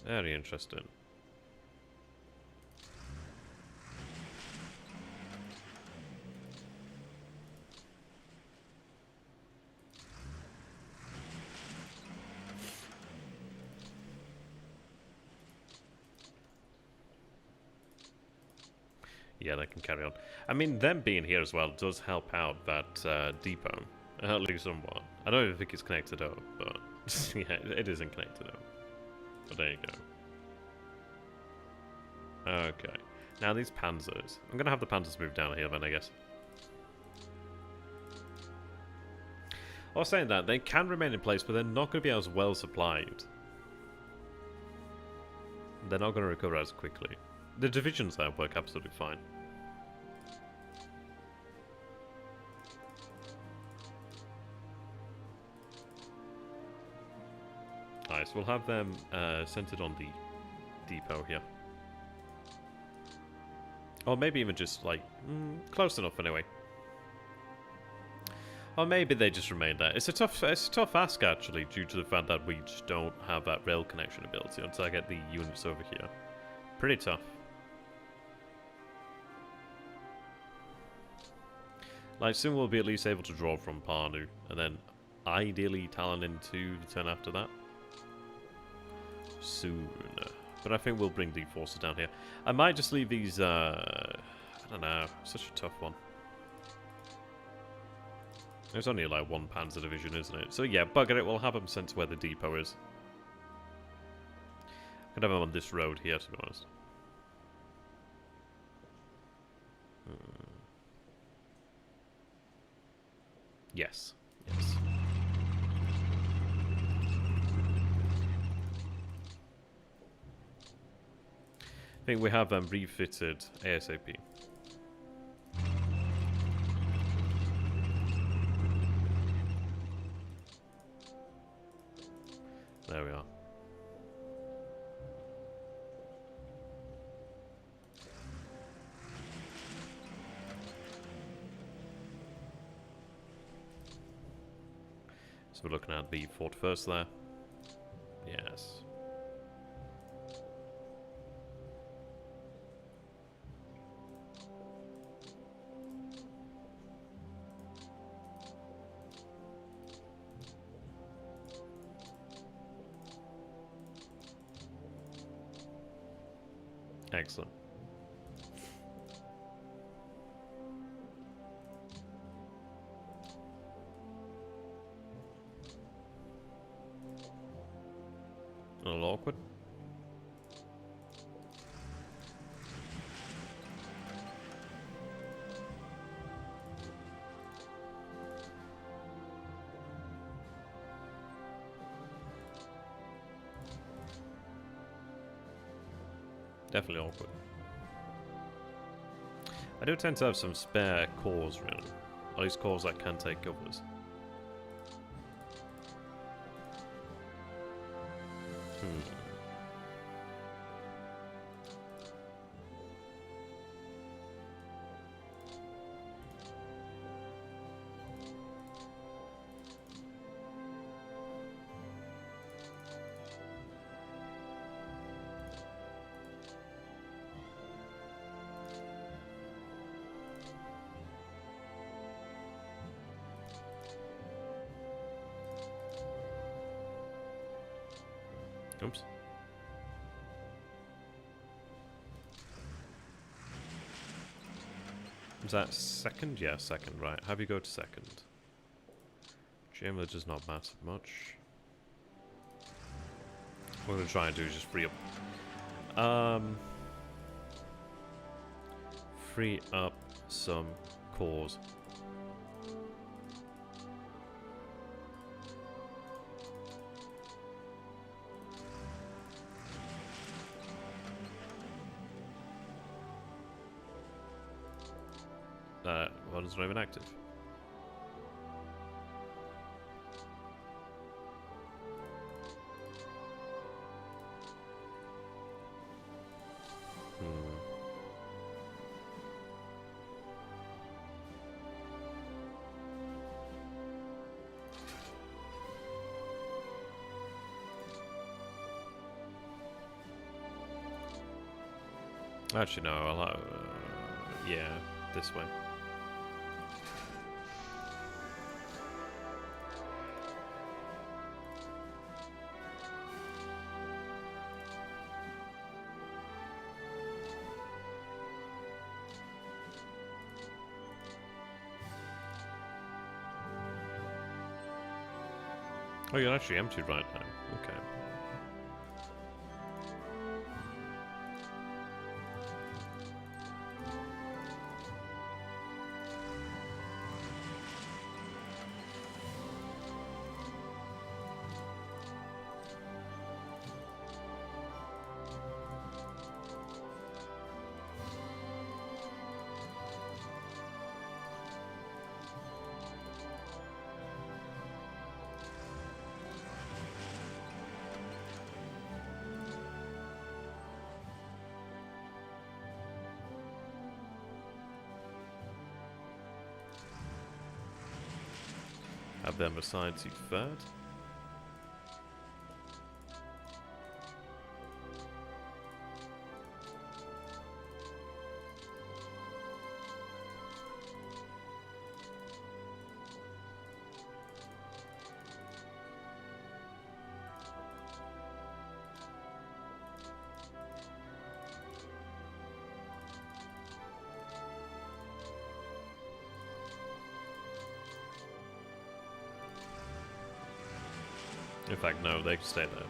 Very interesting. Yeah, they can carry on. I mean, them being here as well does help out that depot. At least somewhat. I don't even think it's connected up, but yeah, it isn't connected up. But there you go. Okay. Now these panzers. I'm going to have the panzers move down here then, I guess. I was saying that, they can remain in place, but they're not going to be as well supplied. They're not going to recover as quickly. The divisions there work absolutely fine. Alright, so we'll have them centered on the depot here. Or maybe even just, like, close enough anyway. Or maybe they just remain there. It's a tough ask, actually, due to the fact that we just don't have that rail connection ability until I get the units over here. Pretty tough. Like, soon we'll be at least able to draw from Parnu, and then ideally Talon into the turn after that. Soon. But I think we'll bring the forces down here. I might just leave these, I don't know, such a tough one. There's only like one Panzer division, isn't it? So yeah, bugger it, we'll have them sent to where the depot is. Could have them on this road here, to be honest. Yes. Yes. I think we have them refitted ASAP. There we are. So we're looking at the fort first there. Yes. Excellent. A little awkward. Definitely awkward. I do tend to have some spare cores, really. At least cores that can take covers. Oops. Is that second? Yeah, second, right. Have you go to second. Chamber does not matter much. What I'm going to try and do is just free up. Free up some cores. One's not even active. Actually, no, I'll yeah, this way. Oh, you're actually empty right now. Okay. Have them assigned to third. In fact, no, they can stay there.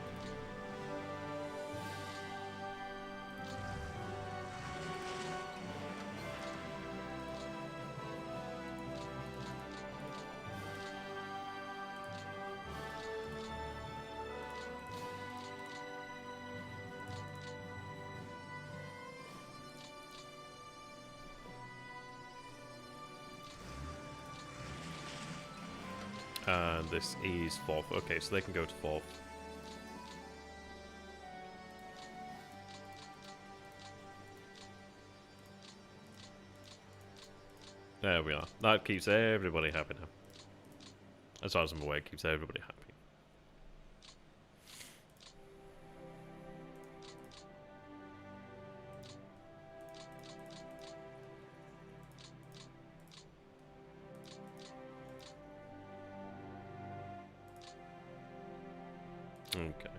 And this is fourth. Okay, so they can go to fourth. There we are. That keeps everybody happy now. As far as I'm aware, it keeps everybody happy. Okay.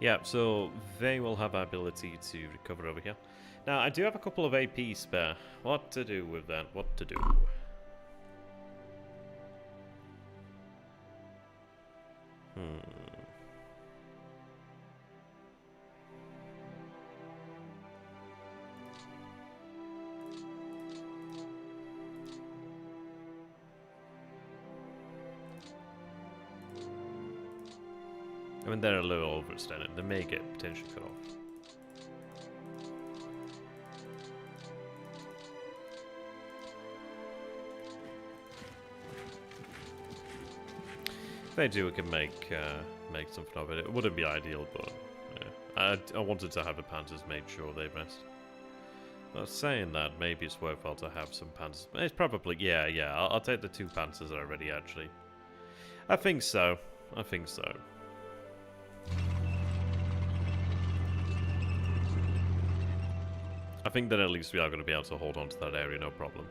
Yeah, so they will have ability to recover over here. Now, I do have a couple of AP spare. What to do with that? What to do? I mean, they're a little overextended. They may get potentially cut off. If they do, we can make something of it. It wouldn't be ideal, but yeah. I wanted to have the Panthers made sure they rest. But saying that, maybe it's worthwhile to have some Panthers. It's probably, yeah. I'll take the 2 Panthers that are ready, actually. I think so. I think so. I think that at least we are going to be able to hold on to that area, no problem.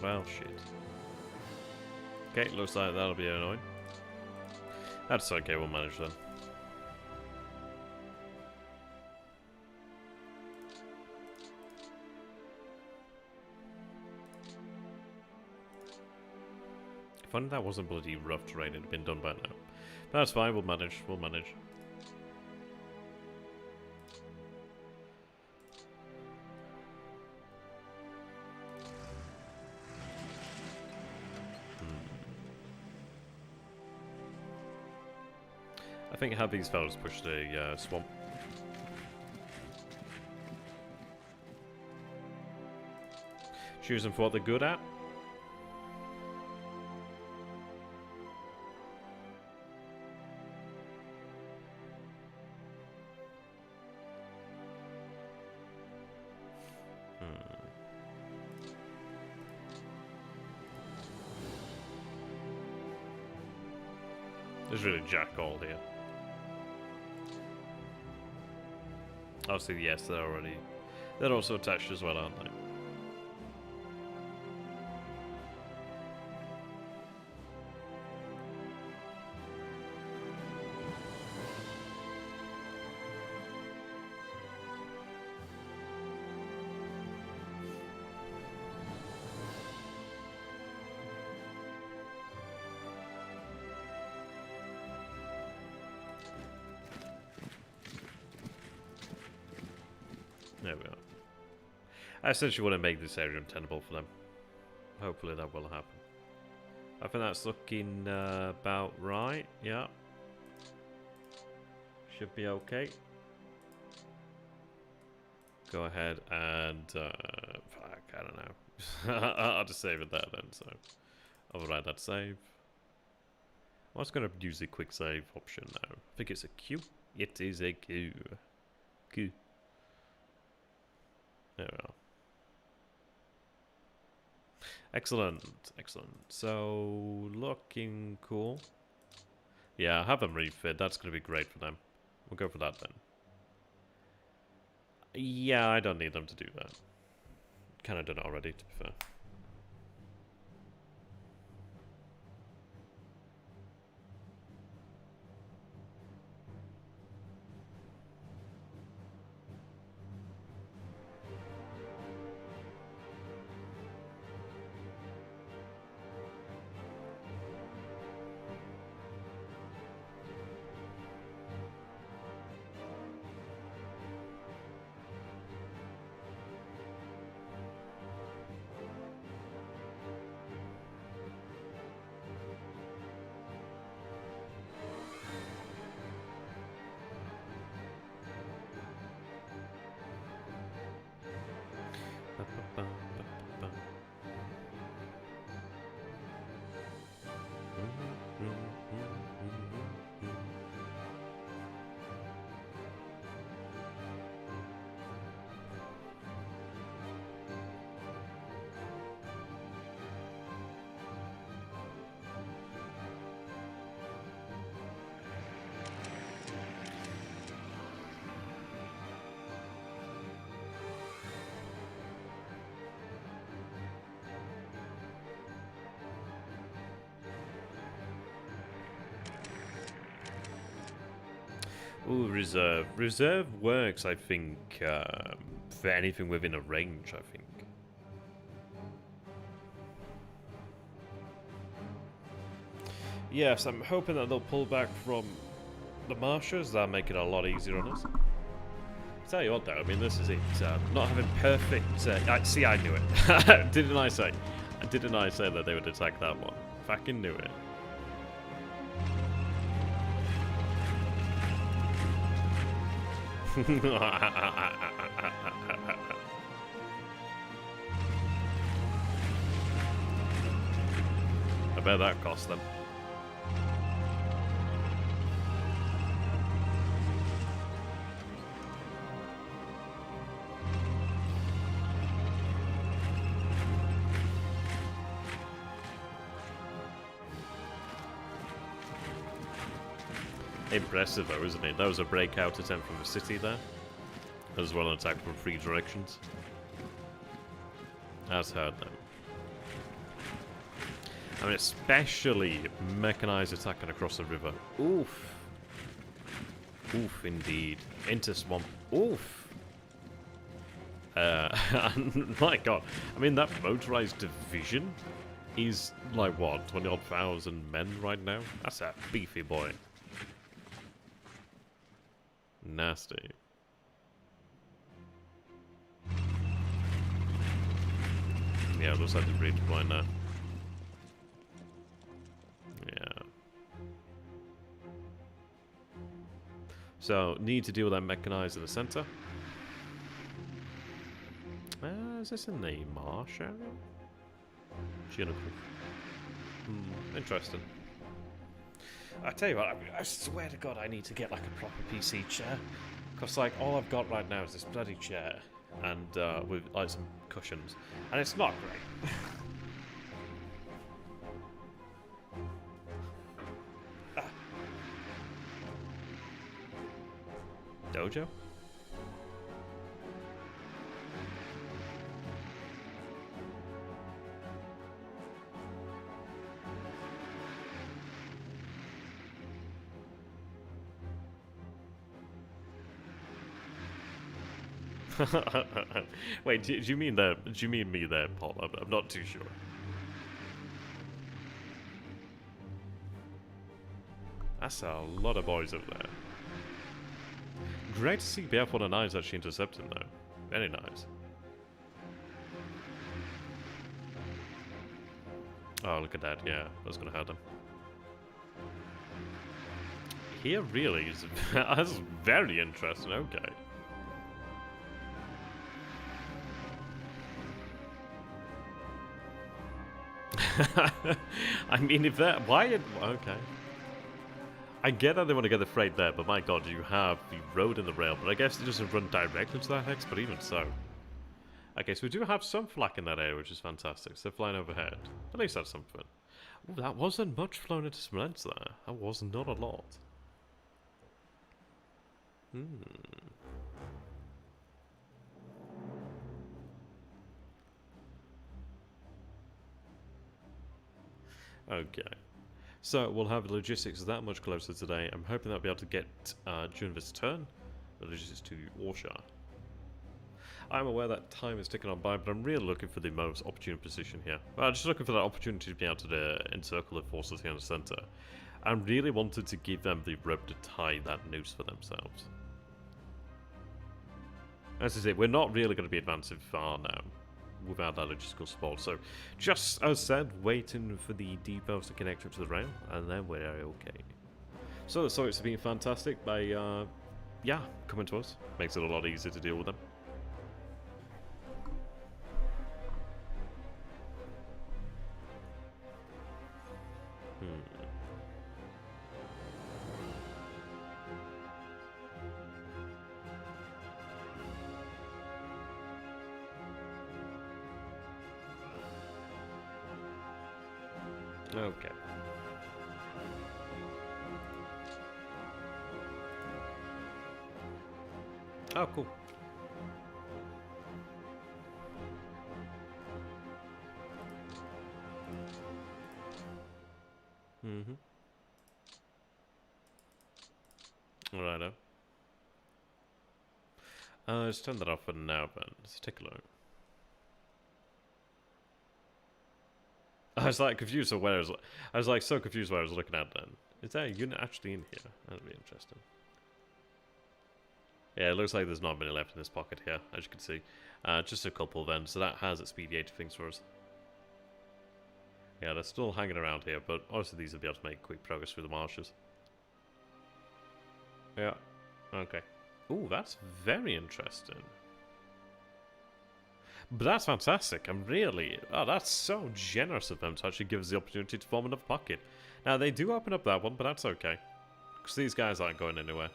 Well, shit. Okay, looks like that'll be annoying. That's okay, we'll manage then. If only that wasn't bloody rough terrain, it'd been done by now. But that's fine, we'll manage, we'll manage. think have these fellas push the swamp. Choose them for what they're good at. There's really jack all here. Obviously, yes, they're also attached as well, aren't they? There we are. I essentially want to make this area untenable for them. Hopefully that will happen. I think that's looking about right. Yeah. Should be okay. Go ahead and... fuck, I don't know. I'll just save it there then, so... Override that save. I was going to use the quick save option now. I think it's a Q. It is a Q. Q. There we are. Excellent, excellent. So, looking cool. Yeah, have them refit. That's going to be great for them. We'll go for that then. Yeah, I don't need them to do that. Kind of done it already, to be fair. Ooh, reserve. Reserve works, I think, for anything within a range, I think. Yes, I'm hoping that they'll pull back from the marshes. That'll make it a lot easier on us. Tell you what, though, I mean, this is it. Not having perfect... see, I knew it. Didn't I say? Didn't I say that they would attack that one? Fucking knew it. I bet that cost them. Impressive though, isn't it? That was a breakout attempt from the city there. As well, an attack from 3 directions. As heard them. I mean, especially mechanized attacking across the river. Oof. Oof, indeed. Into swamp. Oof. My god. I mean, that motorized division is like what, 20-odd thousand men right now? That's a beefy boy. Nasty. Yeah, looks like they're redeploying now. Yeah. So, need to deal with that mechanized in the center. Is this in the marsh area? Juniper. Interesting. I tell you what, I swear to God I need to get like a proper PC chair. Because like all I've got right now is this bloody chair and with like some cushions. And it's not great. Dojo? Wait, do you mean that? Do you mean me there, Paul? I'm not too sure. That's a lot of boys over there. Great to see BF-109 is actually intercepting though. Very nice. Oh, look at that. Yeah, that's gonna hurt them. Here really is. That's very interesting. Okay. I mean, if that, why? Okay. I get that they want to get the freight there, but my God, you have the road and the rail. But I guess it doesn't run directly to that hex. But even so, okay. So we do have some flak in that area, which is fantastic. So they're flying overhead. At least that's something. Ooh, that wasn't much flown into Smolensk there. That was not a lot. Okay. So we'll have logistics that much closer today. I'm hoping that I'll be able to get, during this turn, the logistics to Warsaw. I'm aware that time is ticking on by, but I'm really looking for the most opportune position here. Just looking for that opportunity to be able to encircle the forces here in the center. I really wanted to give them the rope to tie that noose for themselves. As I say, we're not really going to be advancing far now without that logistical support. So, just as said, waiting for the depots to connect up to the rail, and then we're okay. So the Soviets have been fantastic by, yeah, coming to us. Makes it a lot easier to deal with them. Okay. Oh, cool. Righto. Let's turn that off for now, then. Let's take a look. I was like confused so where I was like so confused where I was looking at then. Is there a unit actually in here? That'd be interesting. Yeah, it looks like there's not many left in this pocket here, as you can see. Just a couple then, so that has expedited things for us. Yeah, they're still hanging around here, but obviously these will be able to make quick progress through the marshes. Yeah, okay. Ooh, that's very interesting. But that's fantastic. I'm really... Oh, that's so generous of them to actually give us the opportunity to form another pocket. Now, they do open up that one, but that's okay. Because these guys aren't going anywhere.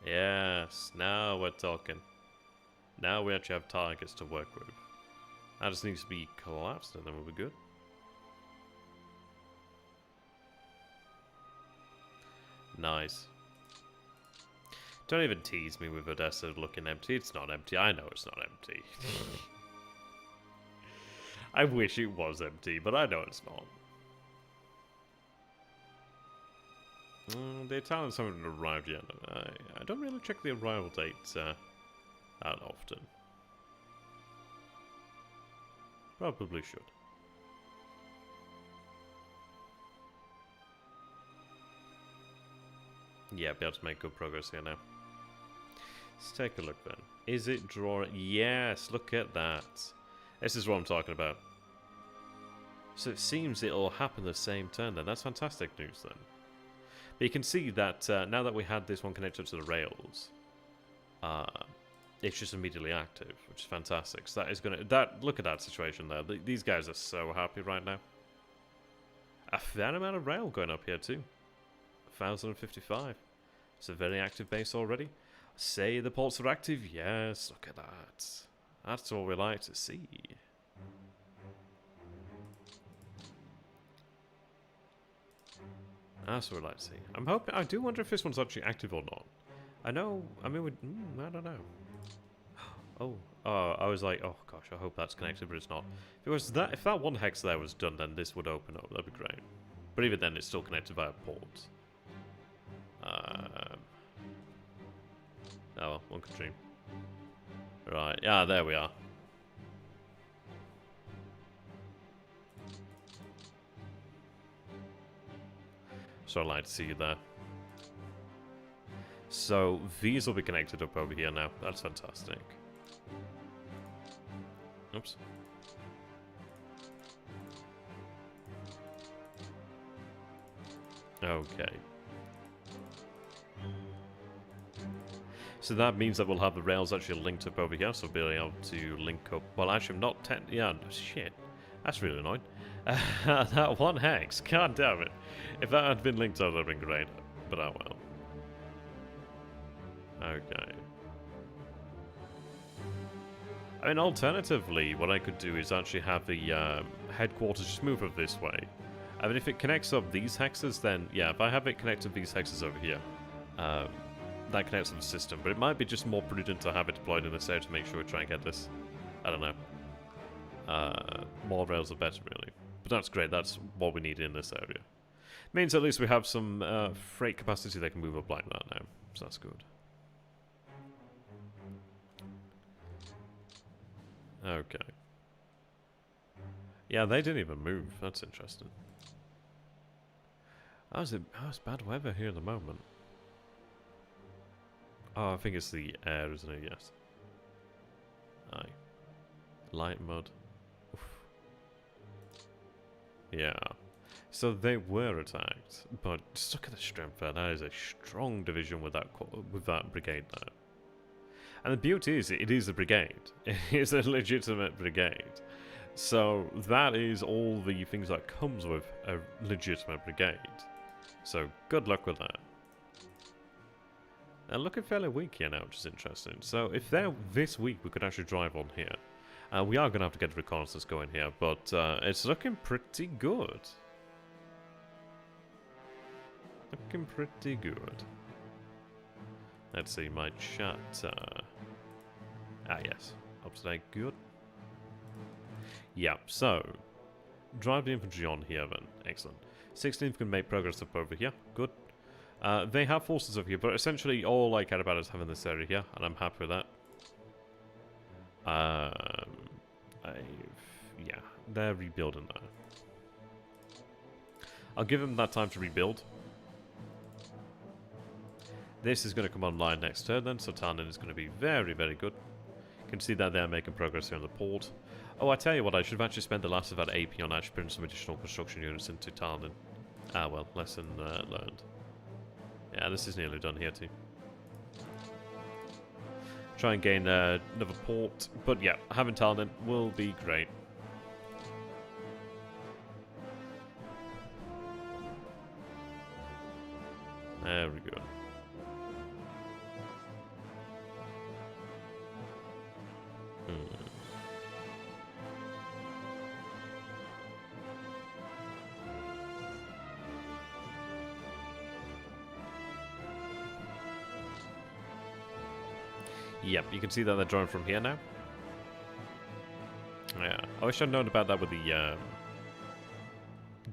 Yes, now we're talking. Now we actually have targets to work with. That just needs to be collapsed and then we'll be good. Nice. Don't even tease me with Odessa looking empty. It's not empty. I know it's not empty. I wish it was empty, but I know it's not. The Italians haven't arrived yet. I don't really check the arrival dates that often. Probably should. Yeah, be able to make good progress here now. Let's take a look then. Is it drawing? Yes, look at that. This is what I'm talking about. So it seems it'll happen the same turn then. That's fantastic news then. But you can see that now that we had this one connected to the rails, it's just immediately active, which is fantastic. So that is going to... Look at that situation there. These guys are so happy right now. A fair amount of rail going up here too. 1,055. It's a very active base already. Say the ports are active? Yes, look at that. That's all we like to see. That's what we like to see. I'm hoping... I do wonder if this one's actually active or not. I know... I mean, I don't know. Oh, I was like, oh gosh, I hope that's connected, but it's not. If that one hex there was done, then this would open up. That'd be great. But even then, it's still connected via ports. Oh well, one could dream. Right, yeah, there we are. So I'd like to see you there. So these will be connected up over here now. That's fantastic. Oops. Okay. So that means that we'll have the rails actually linked up over here, so we'll be able to link up... Well, actually, I'm not... Yeah, shit. That's really annoying. That one hex. God damn it. If that had been linked up, that would have been great. But oh well. Okay. I mean, alternatively, what I could do is actually have the headquarters just move up this way. I mean, if it connects up these hexes, then, yeah, if I have it connected to these hexes over here, that connects to the system. But it might be just more prudent to have it deployed in this area to make sure we try and get this. I don't know. More rails are better, really. But that's great. That's what we need in this area. Means at least we have some freight capacity that can move up like that now. So that's good. Okay. Yeah, they didn't even move. That's interesting. How's bad weather here at the moment? Oh, I think it's the air, isn't it? Yes. Aye. Light mud. Oof. Yeah. So they were attacked, but just look at the strength there. That is a strong division with that brigade there. And the beauty is, it is a brigade. It is a legitimate brigade. So that is all the things that comes with a legitimate brigade. So good luck with that. They're looking fairly weak here now, which is interesting. So if they're this weak, we could actually drive on here. We are going to have to get reconnaissance going here, but it's looking pretty good. Looking pretty good. Let's see, my chat. Yes. Up to date, good. Yeah, so. Drive the infantry on here then. Excellent. 16th can make progress up over here. Good. They have forces over here, but essentially all I care about is having this area here, and I'm happy with that. Yeah, they're rebuilding there. I'll give them that time to rebuild. This is going to come online next turn then, so Tallinn is going to be very, very good. You can see that they're making progress here on the port. Oh, I tell you what, I should have actually spent the last of that AP on actually putting some additional construction units into Tallinn. Ah well, lesson learned. Yeah, this is nearly done here too. Try and gain another port, but yeah, having Tallinn will be great. There we go. Yep, you can see that they're drawing from here now. Yeah, I wish I'd known about that with the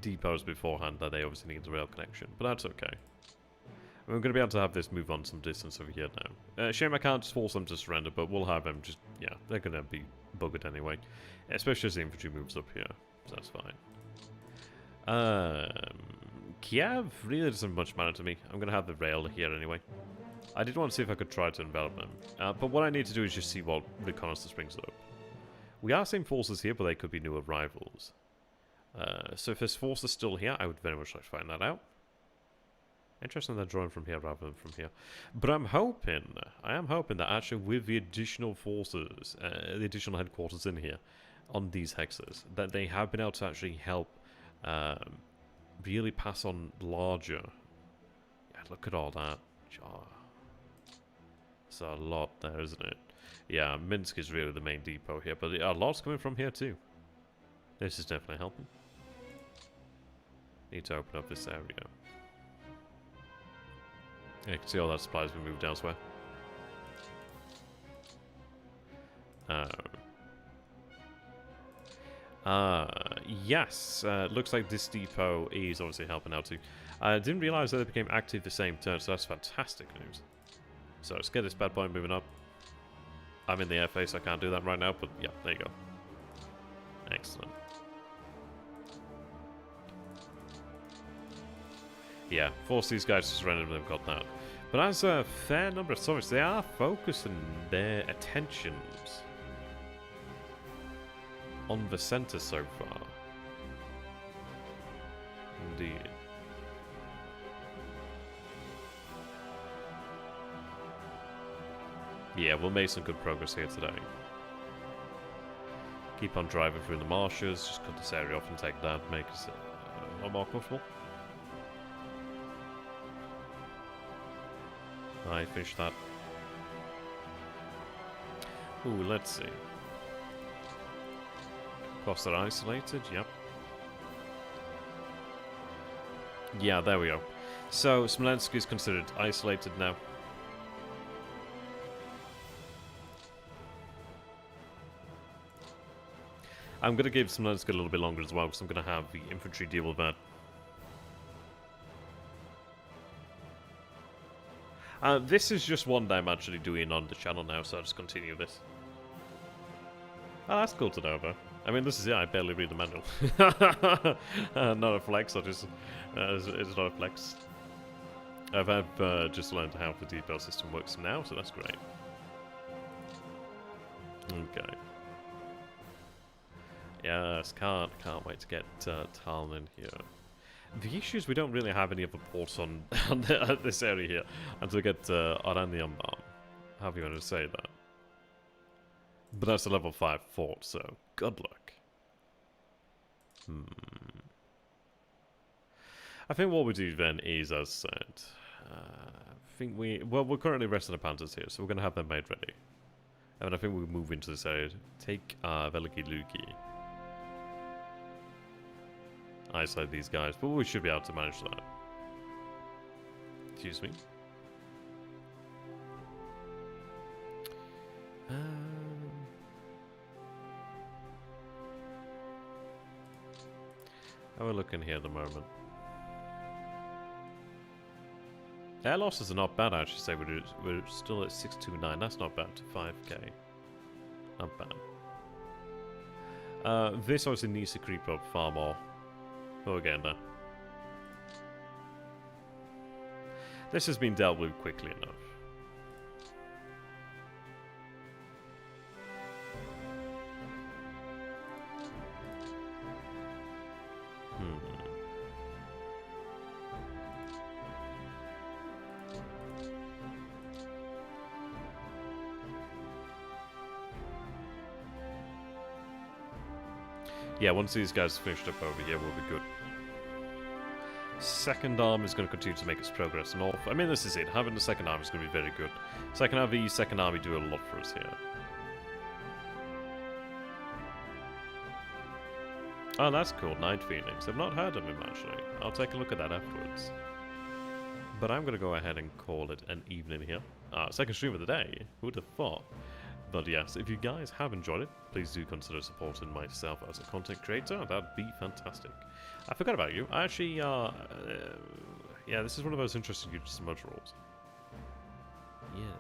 depots beforehand, that they obviously need the rail connection, but that's okay. We're going to be able to have this move on some distance over here now. Shame I can't just force them to surrender, but we'll have them just, yeah, they're going to be buggered anyway. Especially as the infantry moves up here, so that's fine. Kiev really doesn't much matter to me. I'm going to have the rail here anyway. I did want to see if I could try to envelop them. But what I need to do is just see what reconnaissance brings up. We are seeing forces here, but they could be new arrivals. So if this force is still here, I would very much like to find that out. Interesting they're drawing from here rather than from here. But I am hoping that actually with the additional forces, the additional headquarters in here, on these hexes, that they have been able to actually help really pass on larger. Yeah, look at all that. Oh, it's a lot there, isn't it? Yeah, Minsk is really the main depot here, but a lot's coming from here too. This is definitely helping. Need to open up this area. Yeah, you can see all that supplies been moved elsewhere. Yes, looks like this depot is obviously helping out too. I didn't realize that it became active the same turn, so that's fantastic news. So let's get this bad boy moving up. I'm in the airface, so I can't do that right now, but yeah, there you go. Excellent. Yeah, force these guys to surrender when they've got that. But as a fair number of Soviets, they are focusing their attentions on the center so far. Indeed. Yeah, we'll make some good progress here today. Keep on driving through the marshes, just cut this area off and take that, make us a lot more comfortable. I finished that. Ooh, let's see. Costs are isolated, yep. Yeah, there we go. So, Smolensk is considered isolated now. I'm going to give Smolensk a little bit longer as well, because I'm going to have the infantry deal with that. This is just one that I'm actually doing on the channel now, so I'll just continue this. Oh, that's cool to know about. I mean, this is it, I barely read the manual. Not a flex, it's not a flex. I've just learned how the depot system works now, so that's great. Okay. Yes, can't wait to get Talon in here. The issue is we don't really have any other ports on this area here until we get Oranium Bomb. However you want to say that. But that's a level 5 fort, so good luck. I think what we do then is, as said, we're currently resting the Panthers here, so we're going to have them made ready. And I think we'll move into this area, take Veliki Luki. Isolate these guys, but we should be able to manage that. Excuse me. How are we looking here at the moment? Air losses are not bad, I should say. We're still at 629. That's not bad to 5k. Not bad. This obviously needs to creep up far more. Propaganda. This has been dealt with quickly enough. Yeah, once these guys are finished up over here, we'll be good. Second arm is going to continue to make its progress north. I mean, this is it. Having the second arm is going to be very good. So I can have the second army do a lot for us here. Oh, that's cool. Night Phoenix. I've not heard of him, actually. I'll take a look at that afterwards. But I'm going to go ahead and call it an evening here. Second stream of the day. Who'd have thought? But yes, if you guys have enjoyed it, please do consider supporting myself as a content creator. That'd be fantastic. I forgot about you. I actually, yeah, this is one of those interesting smudge rolls. Yes.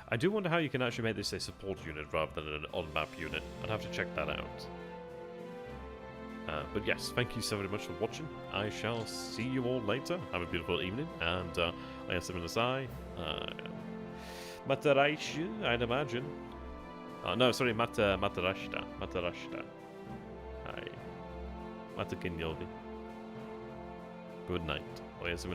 I do wonder how you can actually make this a support unit rather than an on-map unit. I'd have to check that out. But yes, thank you so very much for watching. I shall see you all later. Have a beautiful evening, and I have something to say. Mataraishu, I'd imagine. No, sorry, Matarashta. Matarashta. Hi. Matakinyovi. Good night. O Jezu,